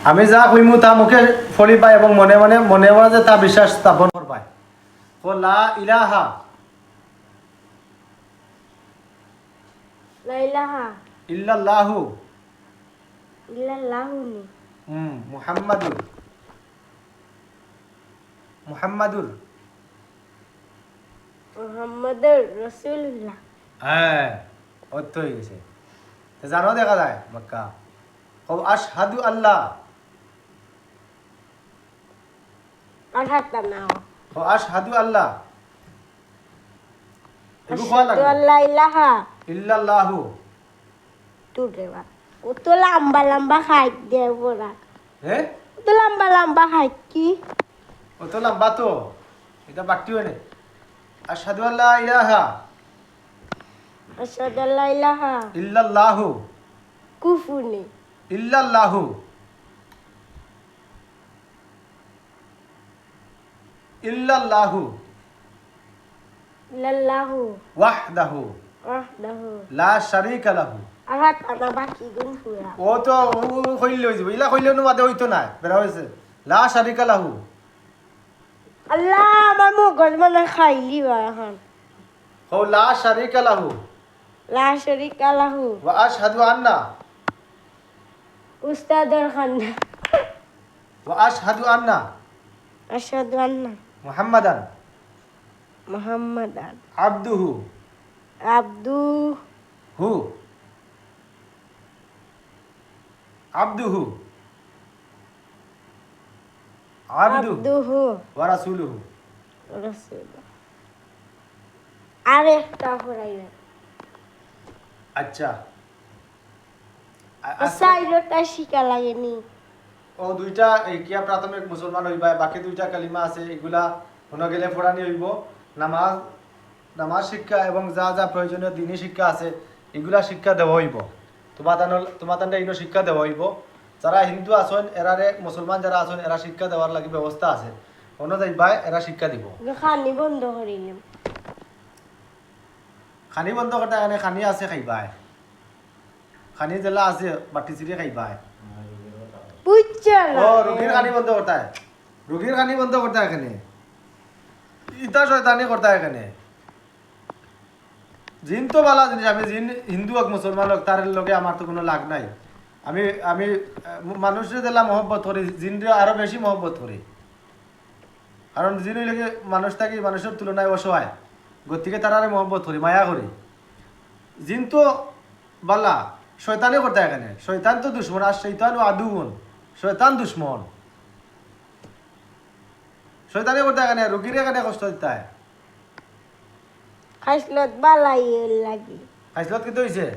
আমি যা কইমু তা মুখে ফলিবা এবং মনে মনে যে তা বিশ্বাস স্থাপন করবা। ও লা ইলাহা
লা ইলাহা
ইল্লাল্লাহু
ইল্লাল্লাহু
মুহাম্মাদুর
মুহাম্মাদুর রাসূলুল্লাহ।
হ্যাঁ, অর্থ হয়ে গেছে। জানো দেখা যায় মক্কা আশহাদু আল্লাহ
আঠাতা নাও
ও আশহাদু আল্লাহ
আশহাদু আল্লা ইলাহা
ইল্লাল্লাহু।
তুরেবা ও তো লম্বা লম্বা খাই দে বড়া,
হ্যাঁ
ও তো লম্বা খাই কি
ও তো লম্বা তো, এটা বাক্য হয় না। আশহাদু আল্লা ইলাহা
আশহাদু আল্লা ইলাহা
ইল্লাল্লাহু
কুফুনি
ইল্লাল্লাহু ইল্লাল্লাহু
লাল্লাহু
ওয়াহদাহু
ওয়াহদাহু
লা শারীকা লাহু।
আহাত আনা বাকি গুণ পুরা
ও তো কইলে হই যাব, ইলা কইলে অনুবাদে হইতো না, বেরা হইছে লা শারীকা লাহু।
আল্লাহ আমার মগজ মানে খাইলি বা এখন
কও লা শারীকা লাহু
লা শরীকা লাহু
ওয়া আশহাদু আন্না
উস্তাদর খান্না
ওয়া আশহাদু আন্না
আশহাদু আন্না
মুহাম্মাদান
মুহাম্মাদান
আবদুহু
আবদুহু
আবদুহু আবদু
আবদুহু
ওয়া রাসূলুহু।
রাসূল আরেকটা পড়াইবেন
আচ্ছা
সাইরটা শিকা লাগেনি
ও দুইটা এই কিয়া প্রাথমিক মুসলমান হইবা, বাকি দুইটা কালিমা আছে এগুলা কোনো গেলে পড়ানি হইব। নামাজ শিক্ষা এবং যা যা প্রয়োজনীয় দিনী শিক্ষা আছে এগুলা শিক্ষা দেওয়া হইব। তোমাদের এইগুলো শিক্ষা দেওয়া হইব। যারা হিন্দু আছেন এরারে মুসলমান যারা আছেন এরা শিক্ষা দেওয়ার লাগি ব্যবস্থা আছে, অন্য যাইবা এরা শিক্ষা দিব।
খানি বন্ধ করিলাম
খানি বন্ধ করতে এখানে খানি আছে খাইবাই, খানি জেলা আছে বাটি চিড়ি খাইবাই।
বুঝছো না
ও রুগীর খানি বন্ধ করতে হয়, রুগীর খানি বন্ধ করতে হয় এখানে, ইতা শয়তানি করতে হয় এখানে। জিন তো ভালো জিনিস, আমি জিন হিন্দু হোক মুসলমান হোক তার লগে আমার তো কোনো লাগ নাই। আমি আমি মানুষের দিলা মহব্বত করি, জিনরে আরো বেশি মহব্বত করি, কারণ জিন হইলে মানুষ থাকি মানুষের তুলনায় অসহায়, গতিকে তারারে মহব্বত করি, মায়া করি। জিন তো বালা শয়তানি করতে হয় এখানে, শয়তান তো দুশ্মন, আর শৈতান ও আদুগুন, শয়তান দুশ্মন, শয়তানি করতে হয় এখানে, রুগীর এখানে কষ্ট দিতে হয়।
খাইসলত বালাই লাগি
খাইসলত কিন্তু হয়েছে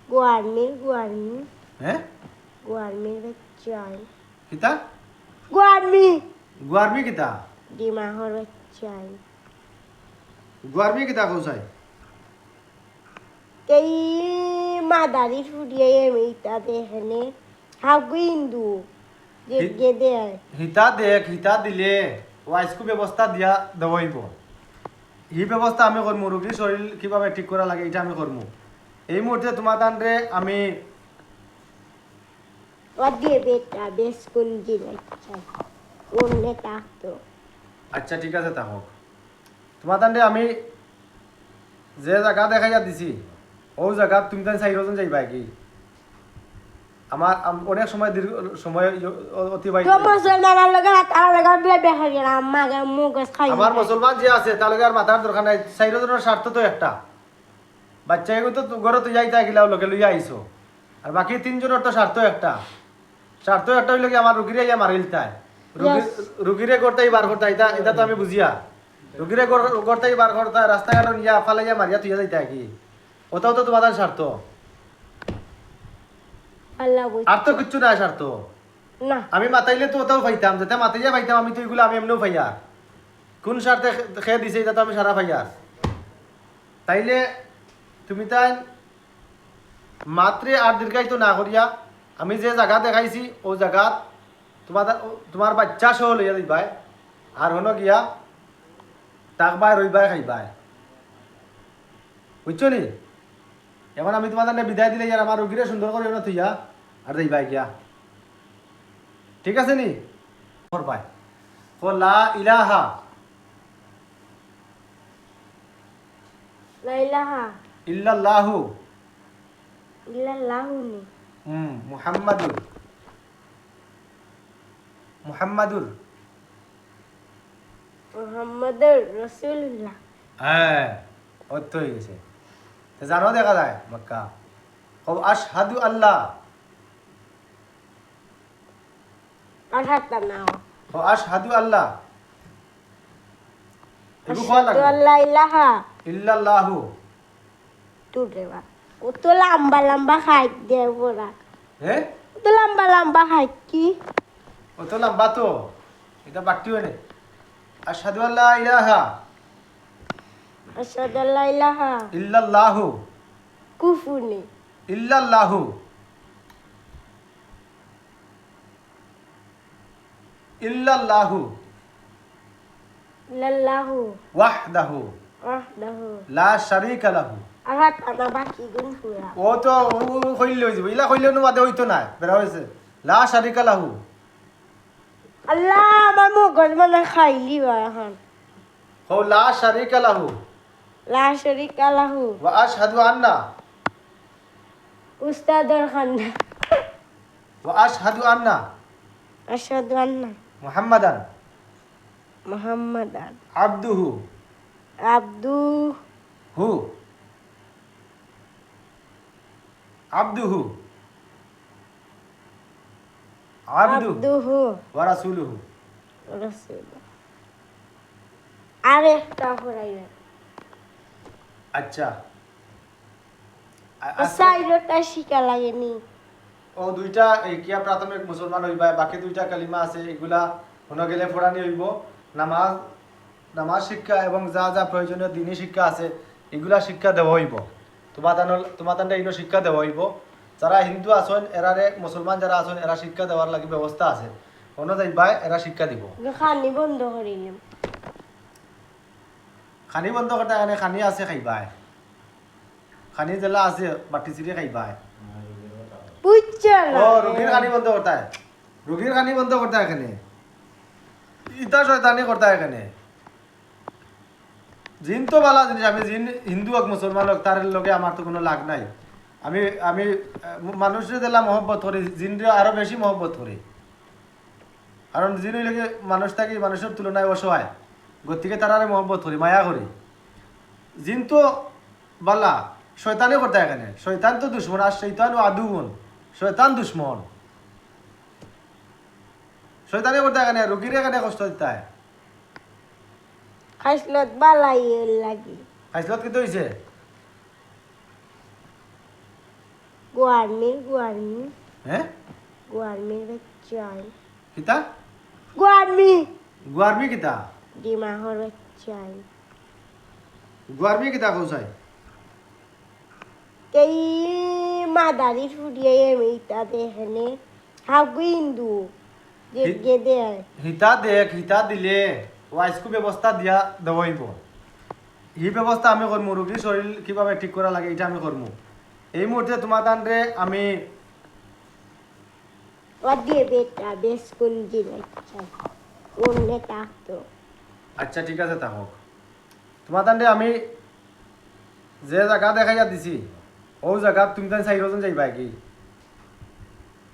গুয়ারমি
হ্যাঁ
বাচ্চাই
কিতা গুয়ারমি কিতা
ডিমাহর বাচ্চাই
গুয়ারমি কিতা কৌসাই
এই মাদারি ফুরিয়ে এমিটা দেখেনে হাগু হিন্দু যে দেয়
হিতা দেখ, হিতা দিলে ওয়াইসকু ব্যবস্থা দিয়া দেবইব, এই ব্যবস্থা আমি করবো। রোগীর শরীর কিভাবে ঠিক করা লাগে এটা আমি করবো। এই মুহূর্তে তোমার দান্ডে আমি
দিয়ে বেটা বেশ কোন দিলাচ্ছা অন্য থাকতো
আচ্ছা ঠিক আছে তা হোক, তোমার দান্ডে আমি যে জায়গা দেখাইয়া দিছি ও জায়গা তুমি তাই 4 জন যাইবা কি? আমার অনেক সময় দীর্ঘ সময় অতিবাহিত।
তো মুসলমানের লগে তার লগে বিয়ে দেখা গেল আমাকে মুগস খাই
আমার মুসলমান যে আছে তার লগে আর মাথার দরকার নাই, 4 জনের স্বার্থ তো একটা, বাচ্চা এগুলো তো ঘরে তো যাইতে গেলাও লোকে লইয়া আইসো, আর বাকি 3 জনের তো স্বার্থ একটা হইল কি আমার রুগীরে ইয়া মারিলতায়, রুগীরে করতেই বার করতে এটা এটা তো আমি বুঝিয়া, রুগীরে করতেই বার করতে রাস্তাঘাট ইয়া ফালাইয়া মারিয়া তুইয়া যাইতে কি, ওটাও তো তোমাদের স্বার্থ,
আল্লাহ বুঝ
আর তো কিচ্ছু নাই স্বার্থ।
না
আমি মাতাইলে তো ওটাও পাইতাম, যেটা মাতাইয়া পাইতাম আমি তো এগুলো আমি এমনিও পাইয়া, কোন স্বার্থে খেয়ে দিছে এটা তো আমি সারা পাইয়ার। তাইলে তুমি তাই মাত্রে আর দীর্ঘায়িত না করিয়া আমি যে জায়গা দেখাইছি ও জায়গা তোমার বাচ্চা সহ লইয়া দিবাই, আর হনো গিয়া তাকবাই রইবাই খাইবাই, বুঝছো নি? এখন আমি তোমাদের বিদায় দিলে ইয়ার আমার রোগীরে সুন্দর করে থইয়া আর দিবাই গিয়া, ঠিক আছে নি? করবাই লা ইলাহা
লাইলাহা
ইল্লাল্লাহু
ইল্লাল্লাহুনি
মুহাম্মাদুর
মুহাম্মাদুর রাসূলুল্লাহ।
হ্যাঁ অর্থ হয়ে গেছে, জানো দেখা যায় মক্কা আশহাদু আল্লাহ
আঠাটা নাও
আশহাদু আল্লাহ এগুলো কোয়া
আশহাদু
লাগবে
আল্লা ইলাহা
ইল্লাল্লাহু
তুরেবা ও তো লম্বা লম্বা খাই দে ওরা
হ্যাঁ
ও তো লম্বা লম্বা খাই কি
ও তো লম্বা তো এটা বাট্টি হয় আশহাদু আল্লা ইলাহা
আশহাদু আল্লা ইলাহা
ইল্লাল্লাহু
কুফুনি
ইল্লাল্লাহু ইল্লাল্লাহু
লাল্লাহু
ওয়াহদাহু
ওয়াহদাহু
লা শারীকা লাহু।
আহাত আনা বাকি গুণ পুরা
ও তো কইলে হয়ে যাব, ইলা কইলে অনুবাদে হইতো না, বেরা হয়েছে লা শারীকা লাহু।
আল্লাহ আমার মগজ মানে খাইলি বা এখন
হো লা শারীকা লাহু
লা শরীকা লাহু
ওয়া আশহাদু আন্না
উস্তাদর খান্না
ওয়া আশহাদু আন্না
আশহাদু আন্না
মুহাম্মাদান
মুহাম্মাদান
আবদুহু
আবদুহু
আবদুহু আবদুহু
আবদুহু
ওয়া রাসূলুহু।
রাসূল আরেকটা পড়াইবেন
আচ্ছা
সাইডটা শিকা লাগেনি
ও দুইটা এই কিয়া প্রাথমিক মুসলমান হইবা, বাকি দুইটা কালিমা আছে এগুলা কোনো গেলে ফোরানি হইব। নামাজ নামাজ শিক্ষা এবং যা যা প্রয়োজনীয় দিনী শিক্ষা আছে এগুলা শিক্ষা দেওয়া হইব। তোমাদের এগুলো শিক্ষা দেওয়া হইব। যারা হিন্দু আছেন এরারে মুসলমান যারা আছেন এরা শিক্ষা দেওয়ার লাগি ব্যবস্থা আছে, কোনো যাইবা এরা শিক্ষা দিব।
খানি বন্ধ করিলাম
খানি বন্ধ করতে এখানে খানি আছে খাইবাই, খানি জেলা আছে বাটি চিড়ি খাইবাই।
বুঝছো না
ও রুগীর খানি বন্ধ করতে হয়, রুগীর খানি বন্ধ করতে হয় এখানে, ইতা শয়তানি করতে হয় এখানে। জিন তো ভালো জিনিস, আমি জিন হিন্দু হোক মুসলমান হোক তার লগে আমার তো কোনো লাগ নাই। আমি আমি মানুষের দিলা মহব্বত করি, জিনরে আরো বেশি মহব্বত করি, কারণ জিন লগে মানুষ থাকি মানুষের তুলনায় অসহায়, গতিকে তারারে মহব্বত করি, মায়া করি। জিন তো বালা, শয়তানি করতে হয় এখানে, শয়তান তো দুশ্মন, আর শৈতান ও আদুবন, শয়তান দুশ্মন, শয়তানি করতে হয় এখানে, রুগীর এখানে কষ্ট দিতে হয়।
খাইসলত বালাই লাগি
খাইসলত কিন্তু হয়েছে
গুয়ারমির
হ্যাঁ
বাচ্চাই
কিতা
গুয়ারমি
গুয়ারমি কিতা
ডিমাহর বাচ্চাই
গুয়ারমি কিতা কৌসাই
এই মাদারি ফুটিয়ে এমিটা দেখেনে হাগু হিন্দু যে দেয়
হিতা দেখ, হিতা দিলে ওয়াইসকু ব্যবস্থা দিয়া দেওয়া হইব। এই ব্যবস্থা আমি করবো, রোগীর শরীর কিভাবে ঠিক করা লাগে এটা আমি করবো। এই মুহূর্তে তোমার তান্ডে আমি
ও দিয়ে বেটা বেশ কোন জিনিস অন্য থাকতো
আচ্ছা ঠিক আছে থাকক। তোমার তান্ডে আমি যে জায়গা দেখাইয়া দিছি ও জায়গা তুমি তাই 4 জন যাইবা কি?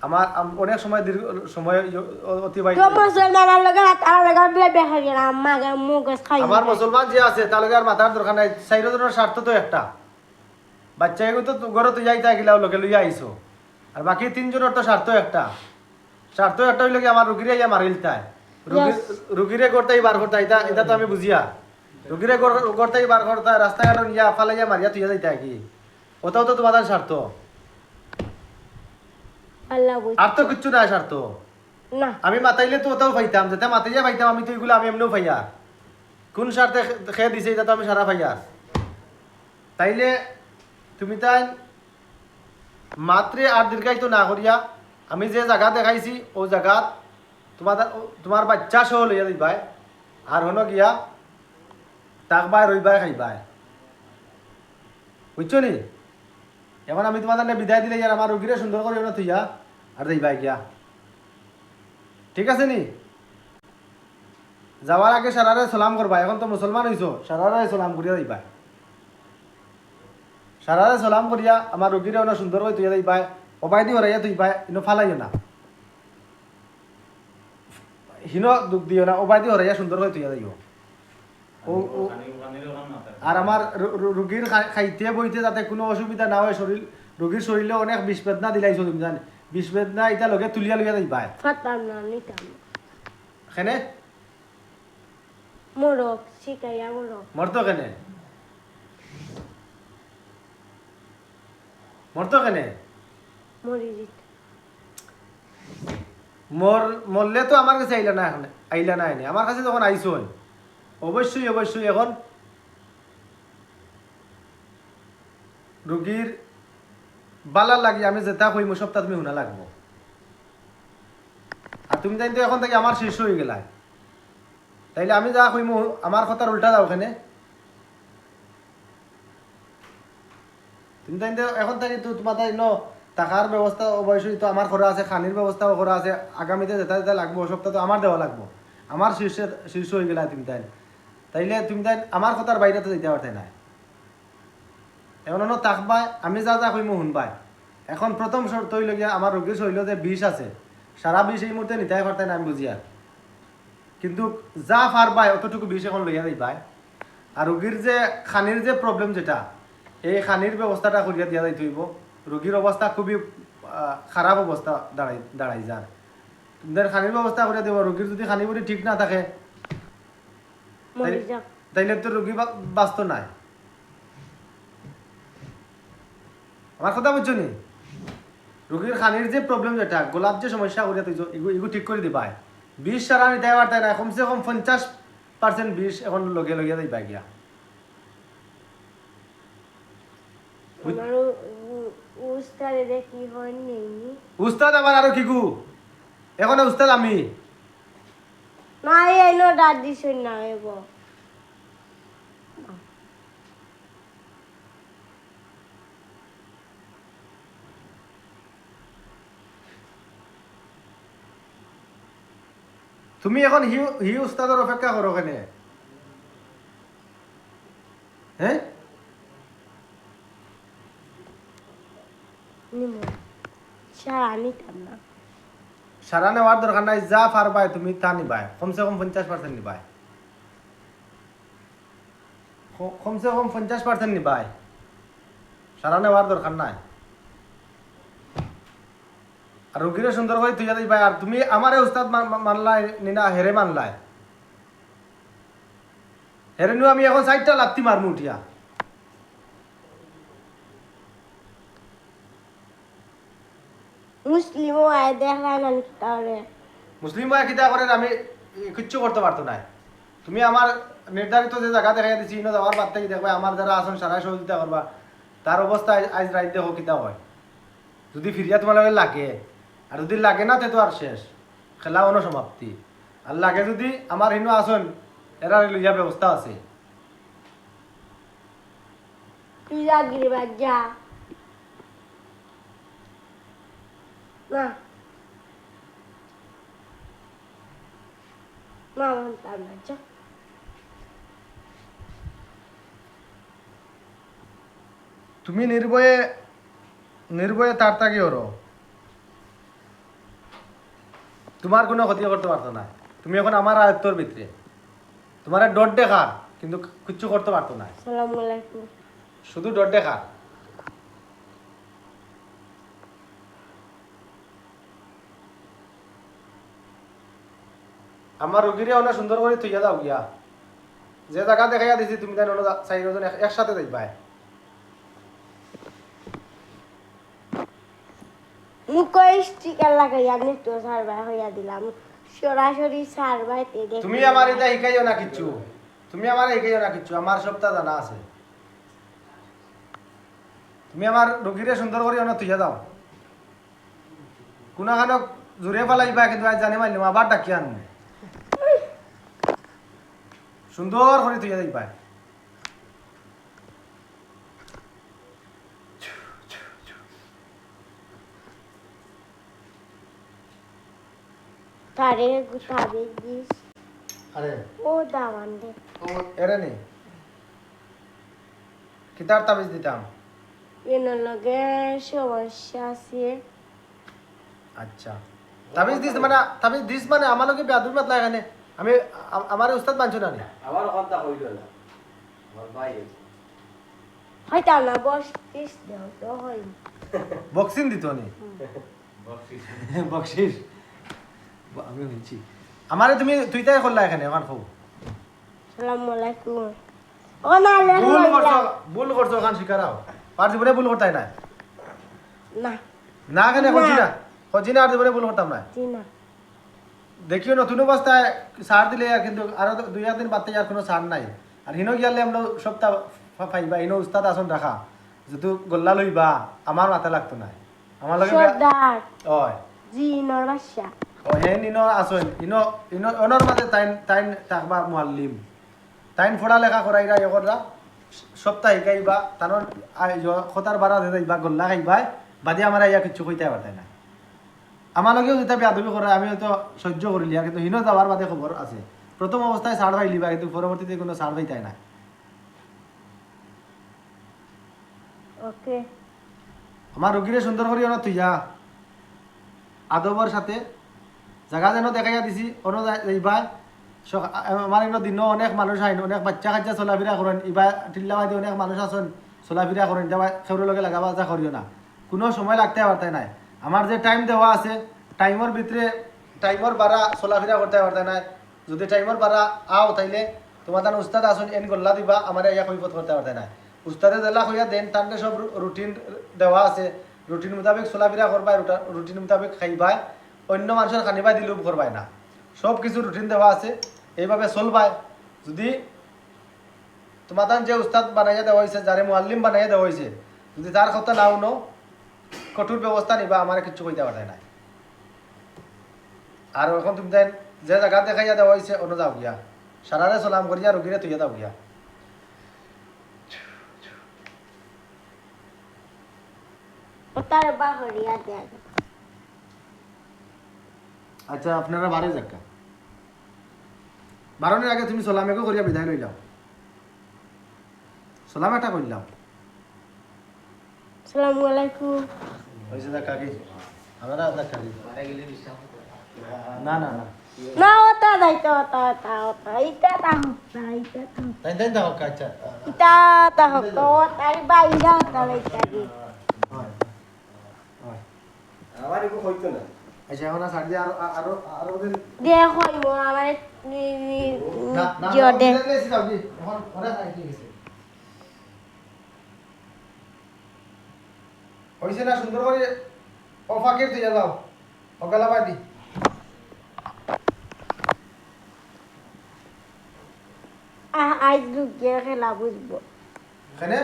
আমার অনেক সময় দীর্ঘ সময় অতিবাহিত
তো মুসলমানের লগে তার লগে বিয়ে দেখা গেল আমাকে মুগস খাই
আমার মুসলমান যে আছে তার লগে আর মাথার দরকার নাই। 4 জনের স্বার্থ তো একটা, বাচ্চা এগুলো তো ঘরে তো যাইতে গেলাও লোকে লইয়া আইসো, আর বাকি 3 জনের তো স্বার্থ একটা, স্বার্থ একটা হইলে কি আমার রুগীরে ইয়া মারিলতায়, রুগীরে করতেই বার করতে এটা এটা তো আমি বুঝিয়া, রুগীরে করতেই বার করতে রাস্তাঘাট ইয়া ফালাইয়া মারিয়া তুইয়া যাইতে কি, ওটাও তো তোমাদের স্বার্থ,
আল্লাহ বুঝ
আর তো কিচ্ছু না স্বার্থ।
না
আমি মাতাইলে তো ওটাও পাইতাম, যেটা মাতাইয়া পাইতাম আমি তো এগুলো আমি এমনিও পাইয়া, কোন স্বার্থে খেয়ে দিছে এটা তো আমি সারা পাইয়া। তাইলে তুমি তাই মাত্রে আর দীর্ঘায়িত না করিয়া আমি যে জায়গা দেখাইছি ও জায়গা তোমার বাচ্চা সহ লইয়া দিবাই, আর হলো গিয়া তাকবাই রইবাই খাইবাই, বুঝছো নি? এখন আমি তোমাদের বিদায় দিলে আর আমার রুগীরে সুন্দর করে না তুইয়া আর দিবাই গিয়া, ঠিক আছে নি? যাওয়ার আগে সারারে সালাম করবা, এখন তো মুসলমান হইছো, সারারে সালাম করিয়া দিবা, সারারে সালাম করিয়া আমার রুগীরে অনেক সুন্দর করে তুইয়া দিবা, অবাই দি হরাইয়া তুইবা, ইনো ফালাইও না, হিনো দুঃখ দিও না, অবাই দি হরাইয়া সুন্দর করে তুইয়া দিও। আর আমার রুগীর খাইতে বইতে যাতে কোনো অসুবিধা না হয়, শরীর রুগীর শরীরে অনেক বিষ বেদনা দিলাইছো তুমি জানি, বিষ বেদনা এটা লগে তুলিয়া লইয়া দিবা
ফাতাম না নিতাম
খেনে
মোরক শিকাইয়া মোরক
মরতো কেনে, মরতো কেনে
মরি দিত
মরলে তো আমার কাছে আইলা না, এখন আইলা না, এনে আমার কাছে যখন আইসো অবশ্যই অবশ্যই এখন রুগীর বালার লাগি আমি যেটা কইমু সবটা তুমি শুনা লাগবো। আর তুমি তাই তো এখন থেকে আমার শীর্ষ হয়ে গেলাই, তাইলে আমি যা কইমু আমার কথার উল্টা যাও ওখানে। তুমি তাই তো এখন থেকে তো তোমার তাই টাকার ব্যবস্থা অবশ্যই তো আমার করা আছে, খানির ব্যবস্থাও করা আছে, আগামীতে যেটা যেটা লাগবো সবটা তো আমার দেওয়া লাগবো। আমার শীর্ষ হয়ে গেলা তুমি তাই, তাইলে তুমি তাই আমার কথার বাইরে তো যেতে পারতে না। এখন থাকবাই, আমি যা যা কইমু শুনবাই। এখন প্রথম শর্ত হইল গিয়া আমার রোগীর শরীরে যে বিষ আছে, সারা বিষ এই মুহূর্তে নিতে পারতে না আমি বুঝি আর, কিন্তু যা পারবাই অতটুকু বিষ এখন লইয়া যাইবাই। আর রোগীর যে খানির যে প্রবলেম যেটা, এই খানির ব্যবস্থাটা করিয়া দিয়া যাইতে হইব। রোগীর অবস্থা খুবই খারাপ অবস্থা দাঁড়াই যার, তোমাদের খানির ব্যবস্থা করে দেব। রোগীর যদি খানি বলি ঠিক না থাকে
মরে যাক।
তাইলে তো রোগী বাঁচত নাই। আমার কথা বুঝছো নি? রোগীর খানির যে প্রবলেম যেটা, গোলাপ যে সমস্যা করিয়া তুই এগুলো ঠিক করে দিবাই। বিষ সারা নিতে পারতাই না, কমসে কম 50% বিষ এখন লগে লগে দিবা গিয়া।
আমার উস্তাদে দেখি হয় নেই।
উস্তাদ আবার আরো কি গু, এখন উস্তাদ আমি।
না এনো দাদি শুন না এব।
তুমি এখন হি উস্তাদের অপেক্ষা করো ওখানে, হ্যাঁ?
নিমো সারা নিতাম না।
সারা নেওয়ার দরকার নাই, যা পারবাই তুমি তা নিবাই। কমসে কম 50% নিবাই, কমসে কম 50% নিবাই। সারা নেওয়ার দরকার নাই। আর রোগীরে সুন্দর করে তুই দিবাই। আর তুমি আমারে উস্তাদ মানলাই নিনা, হেরে মানলাই। হেরে নু আমি এখন 60টা লাত্তি মারমু উঠিয়া।
মুসলিমও আয় দেখলাম না তাহলে
মুসলিম ভাই কিতা করেন, আমি কিচ্ছু করতে পারতো না। তুমি আমার নির্ধারিত যে জায়গা দেখা দিচ্ছি ইনো যাওয়ার বাদ থেকে দেখবা আমার যারা আসন সারা সহযোগিতা করবা, তার অবস্থা আজ রাত দেখো কিতা হয়। যদি ফিরিয়া তোমার লাগে, আর যদি লাগে না তে তো আর শেষ, খেলা অন্য সমাপ্তি। আর লাগে যদি আমার হিনো আসন এরা লইয়া ব্যবস্থা আছে।
তুই লাগিয়ে বাদ যা না না মানতাম না যা।
তুমি নির্ভয়ে তার তাকে ওরো, তোমার কোনো ক্ষতি করতে পারতো না। তুমি এখন আমার আয়ত্তর ভিতরে, তোমার ডট দেখা কিন্তু কিচ্ছু করতে পারতো না,
আসসালামু আলাইকুম।
শুধু ডট দেখা। আমার রোগীরে অনেক সুন্দর করে থইয়া দাও গিয়া, যে জায়গা দেখাইয়া দিছি তুমি তাই চাইজন একসাথে দেখবাই।
মুখে স্টিকার লাগাই আমি তো সারবাই হইয়া দিলাম, সরাসরি সারবাই
তুমি আমার এটা শিখাইও না কিচ্ছু, তুমি আমার শিখাইও না কিচ্ছু, আমার সবটা জানা আছে। তুমি আমার রোগীরে সুন্দর করে অনেক থইয়া দাও, কোনখানক জোরে ফেলাইবা কিন্তু আজ জানি মারলাম আবার ডাকি আনবো, সুন্দর করে থইয়া দিবা।
তারে গুতাবে দিস
আরে
ও দাওয়ান দে
ও এরে নি কিতার তাবিজ দিতাম।
এর লগে সমস্যা আছে।
আচ্ছা তাবিজ দিস মানে, তাবিজ দিস মানে আমার লগে বেয়াদুর মাত লাগে এখানে। আমি আমার উস্তাদ মানছো না নি?
আবার কথা কইল না আমার ভাই
হয়তো না বসতিস দেও তো হয়
বক্সিং দিত নি? বকশিস আমি শুনছি। আমারে তুমি তুই তাই করলা এখানে আমার খুব
আসসালামু আলাইকুম। ও না
ভুল করছো ওখান শিকারাও আর জীবনে ভুল করতাই না
না
না এখানে খোঁজি না আর জীবনে ভুল করতাম না।
চিনা
দেখিও নতুন অবস্থায় সার দিলে আর কিন্তু আরো 2 দিন বাদ থেকে আর কোনো সার নাই। আর হিনো গিয়ালে আমরা সপ্তাহ পাইবা হিনো উস্তাদ আসন রাখা যেহেতু গোল্লা লইবা আমার মাথা লাগতো না আমার লগে
সর্দার
ওই
জি নরবাসা
ও হেন ইনো আসেন ইনো ইনো অনর মাঝে তাইন তাইন থাকবা মুআল্লিম তাইন পড়ালেখা করাইরা ইয়কররা সপ্তাহ শিকাইবা তানোর খতার বারা যাইবা গল্লা খাইবা বাদে আমার ইয়া কিছু কইতে পারতাই না আমার লগেও যেটা বেয়াদবি করে আমি হয়তো সহ্য করিলি কিন্তু হিনো যাওয়ার বাদে খবর আছে প্রথম অবস্থায় ছাড় পাইলিবা কিন্তু পরবর্তীতে কোনো ছাড় পাইতাই না
ওকে
আমার রোগীরে সুন্দর করি অনেক তুইয়া আদবর সাথে জায়গা যেন দেখাইয়া দিছি অন্য যাইবা আমার এগুলো দিনও অনেক মানুষ আইন অনেক বাচ্চা কাচ্চা চলাফেরা করেন ইবা টিল্লাবাদি অনেক মানুষ আছেন চলাফেরা করেন যাবা খেউরের লগে লাগাবা যা করিও না কোনো সময় লাগতে পারতাই নাই আমার যে টাইম দেওয়া আছে টাইমের ভিতরে টাইমের বাড়া চলাফেরা করতে পারতাই নাই যদি টাইমের বাড়া আও তাইলে তোমার তার উস্তাদ আসুন এন গল্লা দিবা আমার ইয়া কৈফত করতে পারতাই নাই উস্তাদে জেলা কইয়া দেন তানকে সব রুটিন দেওয়া আছে রুটিন মোতাবেক চলাফেরা করবাই রুটিন মোতাবেক খাইবাই অন্য মানুষের খানিবাই দিলেও করবাই না সব কিছু রুটিন দেওয়া আছে এইভাবে চলবাই যদি তোমার যে উস্তাদ বানাইয়া দেওয়া হয়েছে যারে মুআল্লিম বানাইয়া দেওয়া হয়েছে যদি তার কথা নাও নো কঠোর ব্যবস্থা নিবা আমার কিছু কইতে পারে নাই আর এখন তুমি যে জায়গা দেখাইয়া দেওয়া হয়েছে অন্য যাও গিয়া সারারে সালাম করিয়া রোগীরে তুইয়া যাও গিয়া
ওটার বাহরিয়া দেয়া
আচ্ছা আপনারা বারে যাক্কা বারণের আগে তুমি সালামেকে করিয়া বিদায় লইলাম সালাম একটা করলাম
আসসালামু আলাইকুম
হয়েছে দেখা কি আমরা দেখা কি না না না
না ওটা দাইতো ওটা ওটা ওটা এটা তাহকা এটা
তাই তাই দেখো আচ্ছা
এটা তাহকা ওটার বাইরা ওটা দাইতা দি
হয় হয়
আমার একটু হইতো না
আচ্ছা এখন আর ছাড় দিয়ে আরো আরো আরো দিন
দেখো মো আমার
না না
জিও দে
এখন অনেক আগে গেছে হইছে না সুন্দর করে অফাকের দিয়ে যাও অগালা বাদি
আজ লুকিয়ে খেলা বুঝবো
এখানে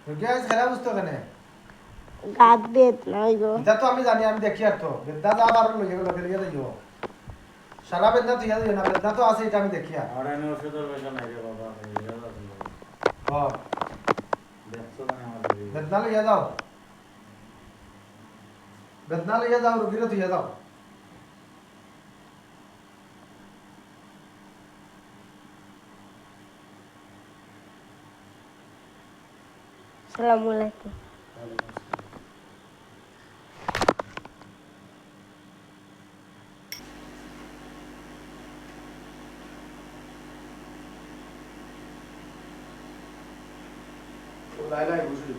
রুকিয়া খেলা বুঝতো এখানে
গাছ বেদ নাই গো
এটা তো আমি জানি আমি দেখি আর তো বেদনা যা আর লইয়া গেল লইয়া যাইও সারা বেদনা তুই যাইও না বেদনা তো আছে এটা আমি দেখি আর
আর আমি ওষুধের পয়সা নাই রে বাবা
হ্যাঁ
দেখছো না আমার
বেদনা লইয়া যাও বেদনা লইয়া যাও রুগীরে তুই যাও
আসসালামু আলাইকুম
লাই লাই বসে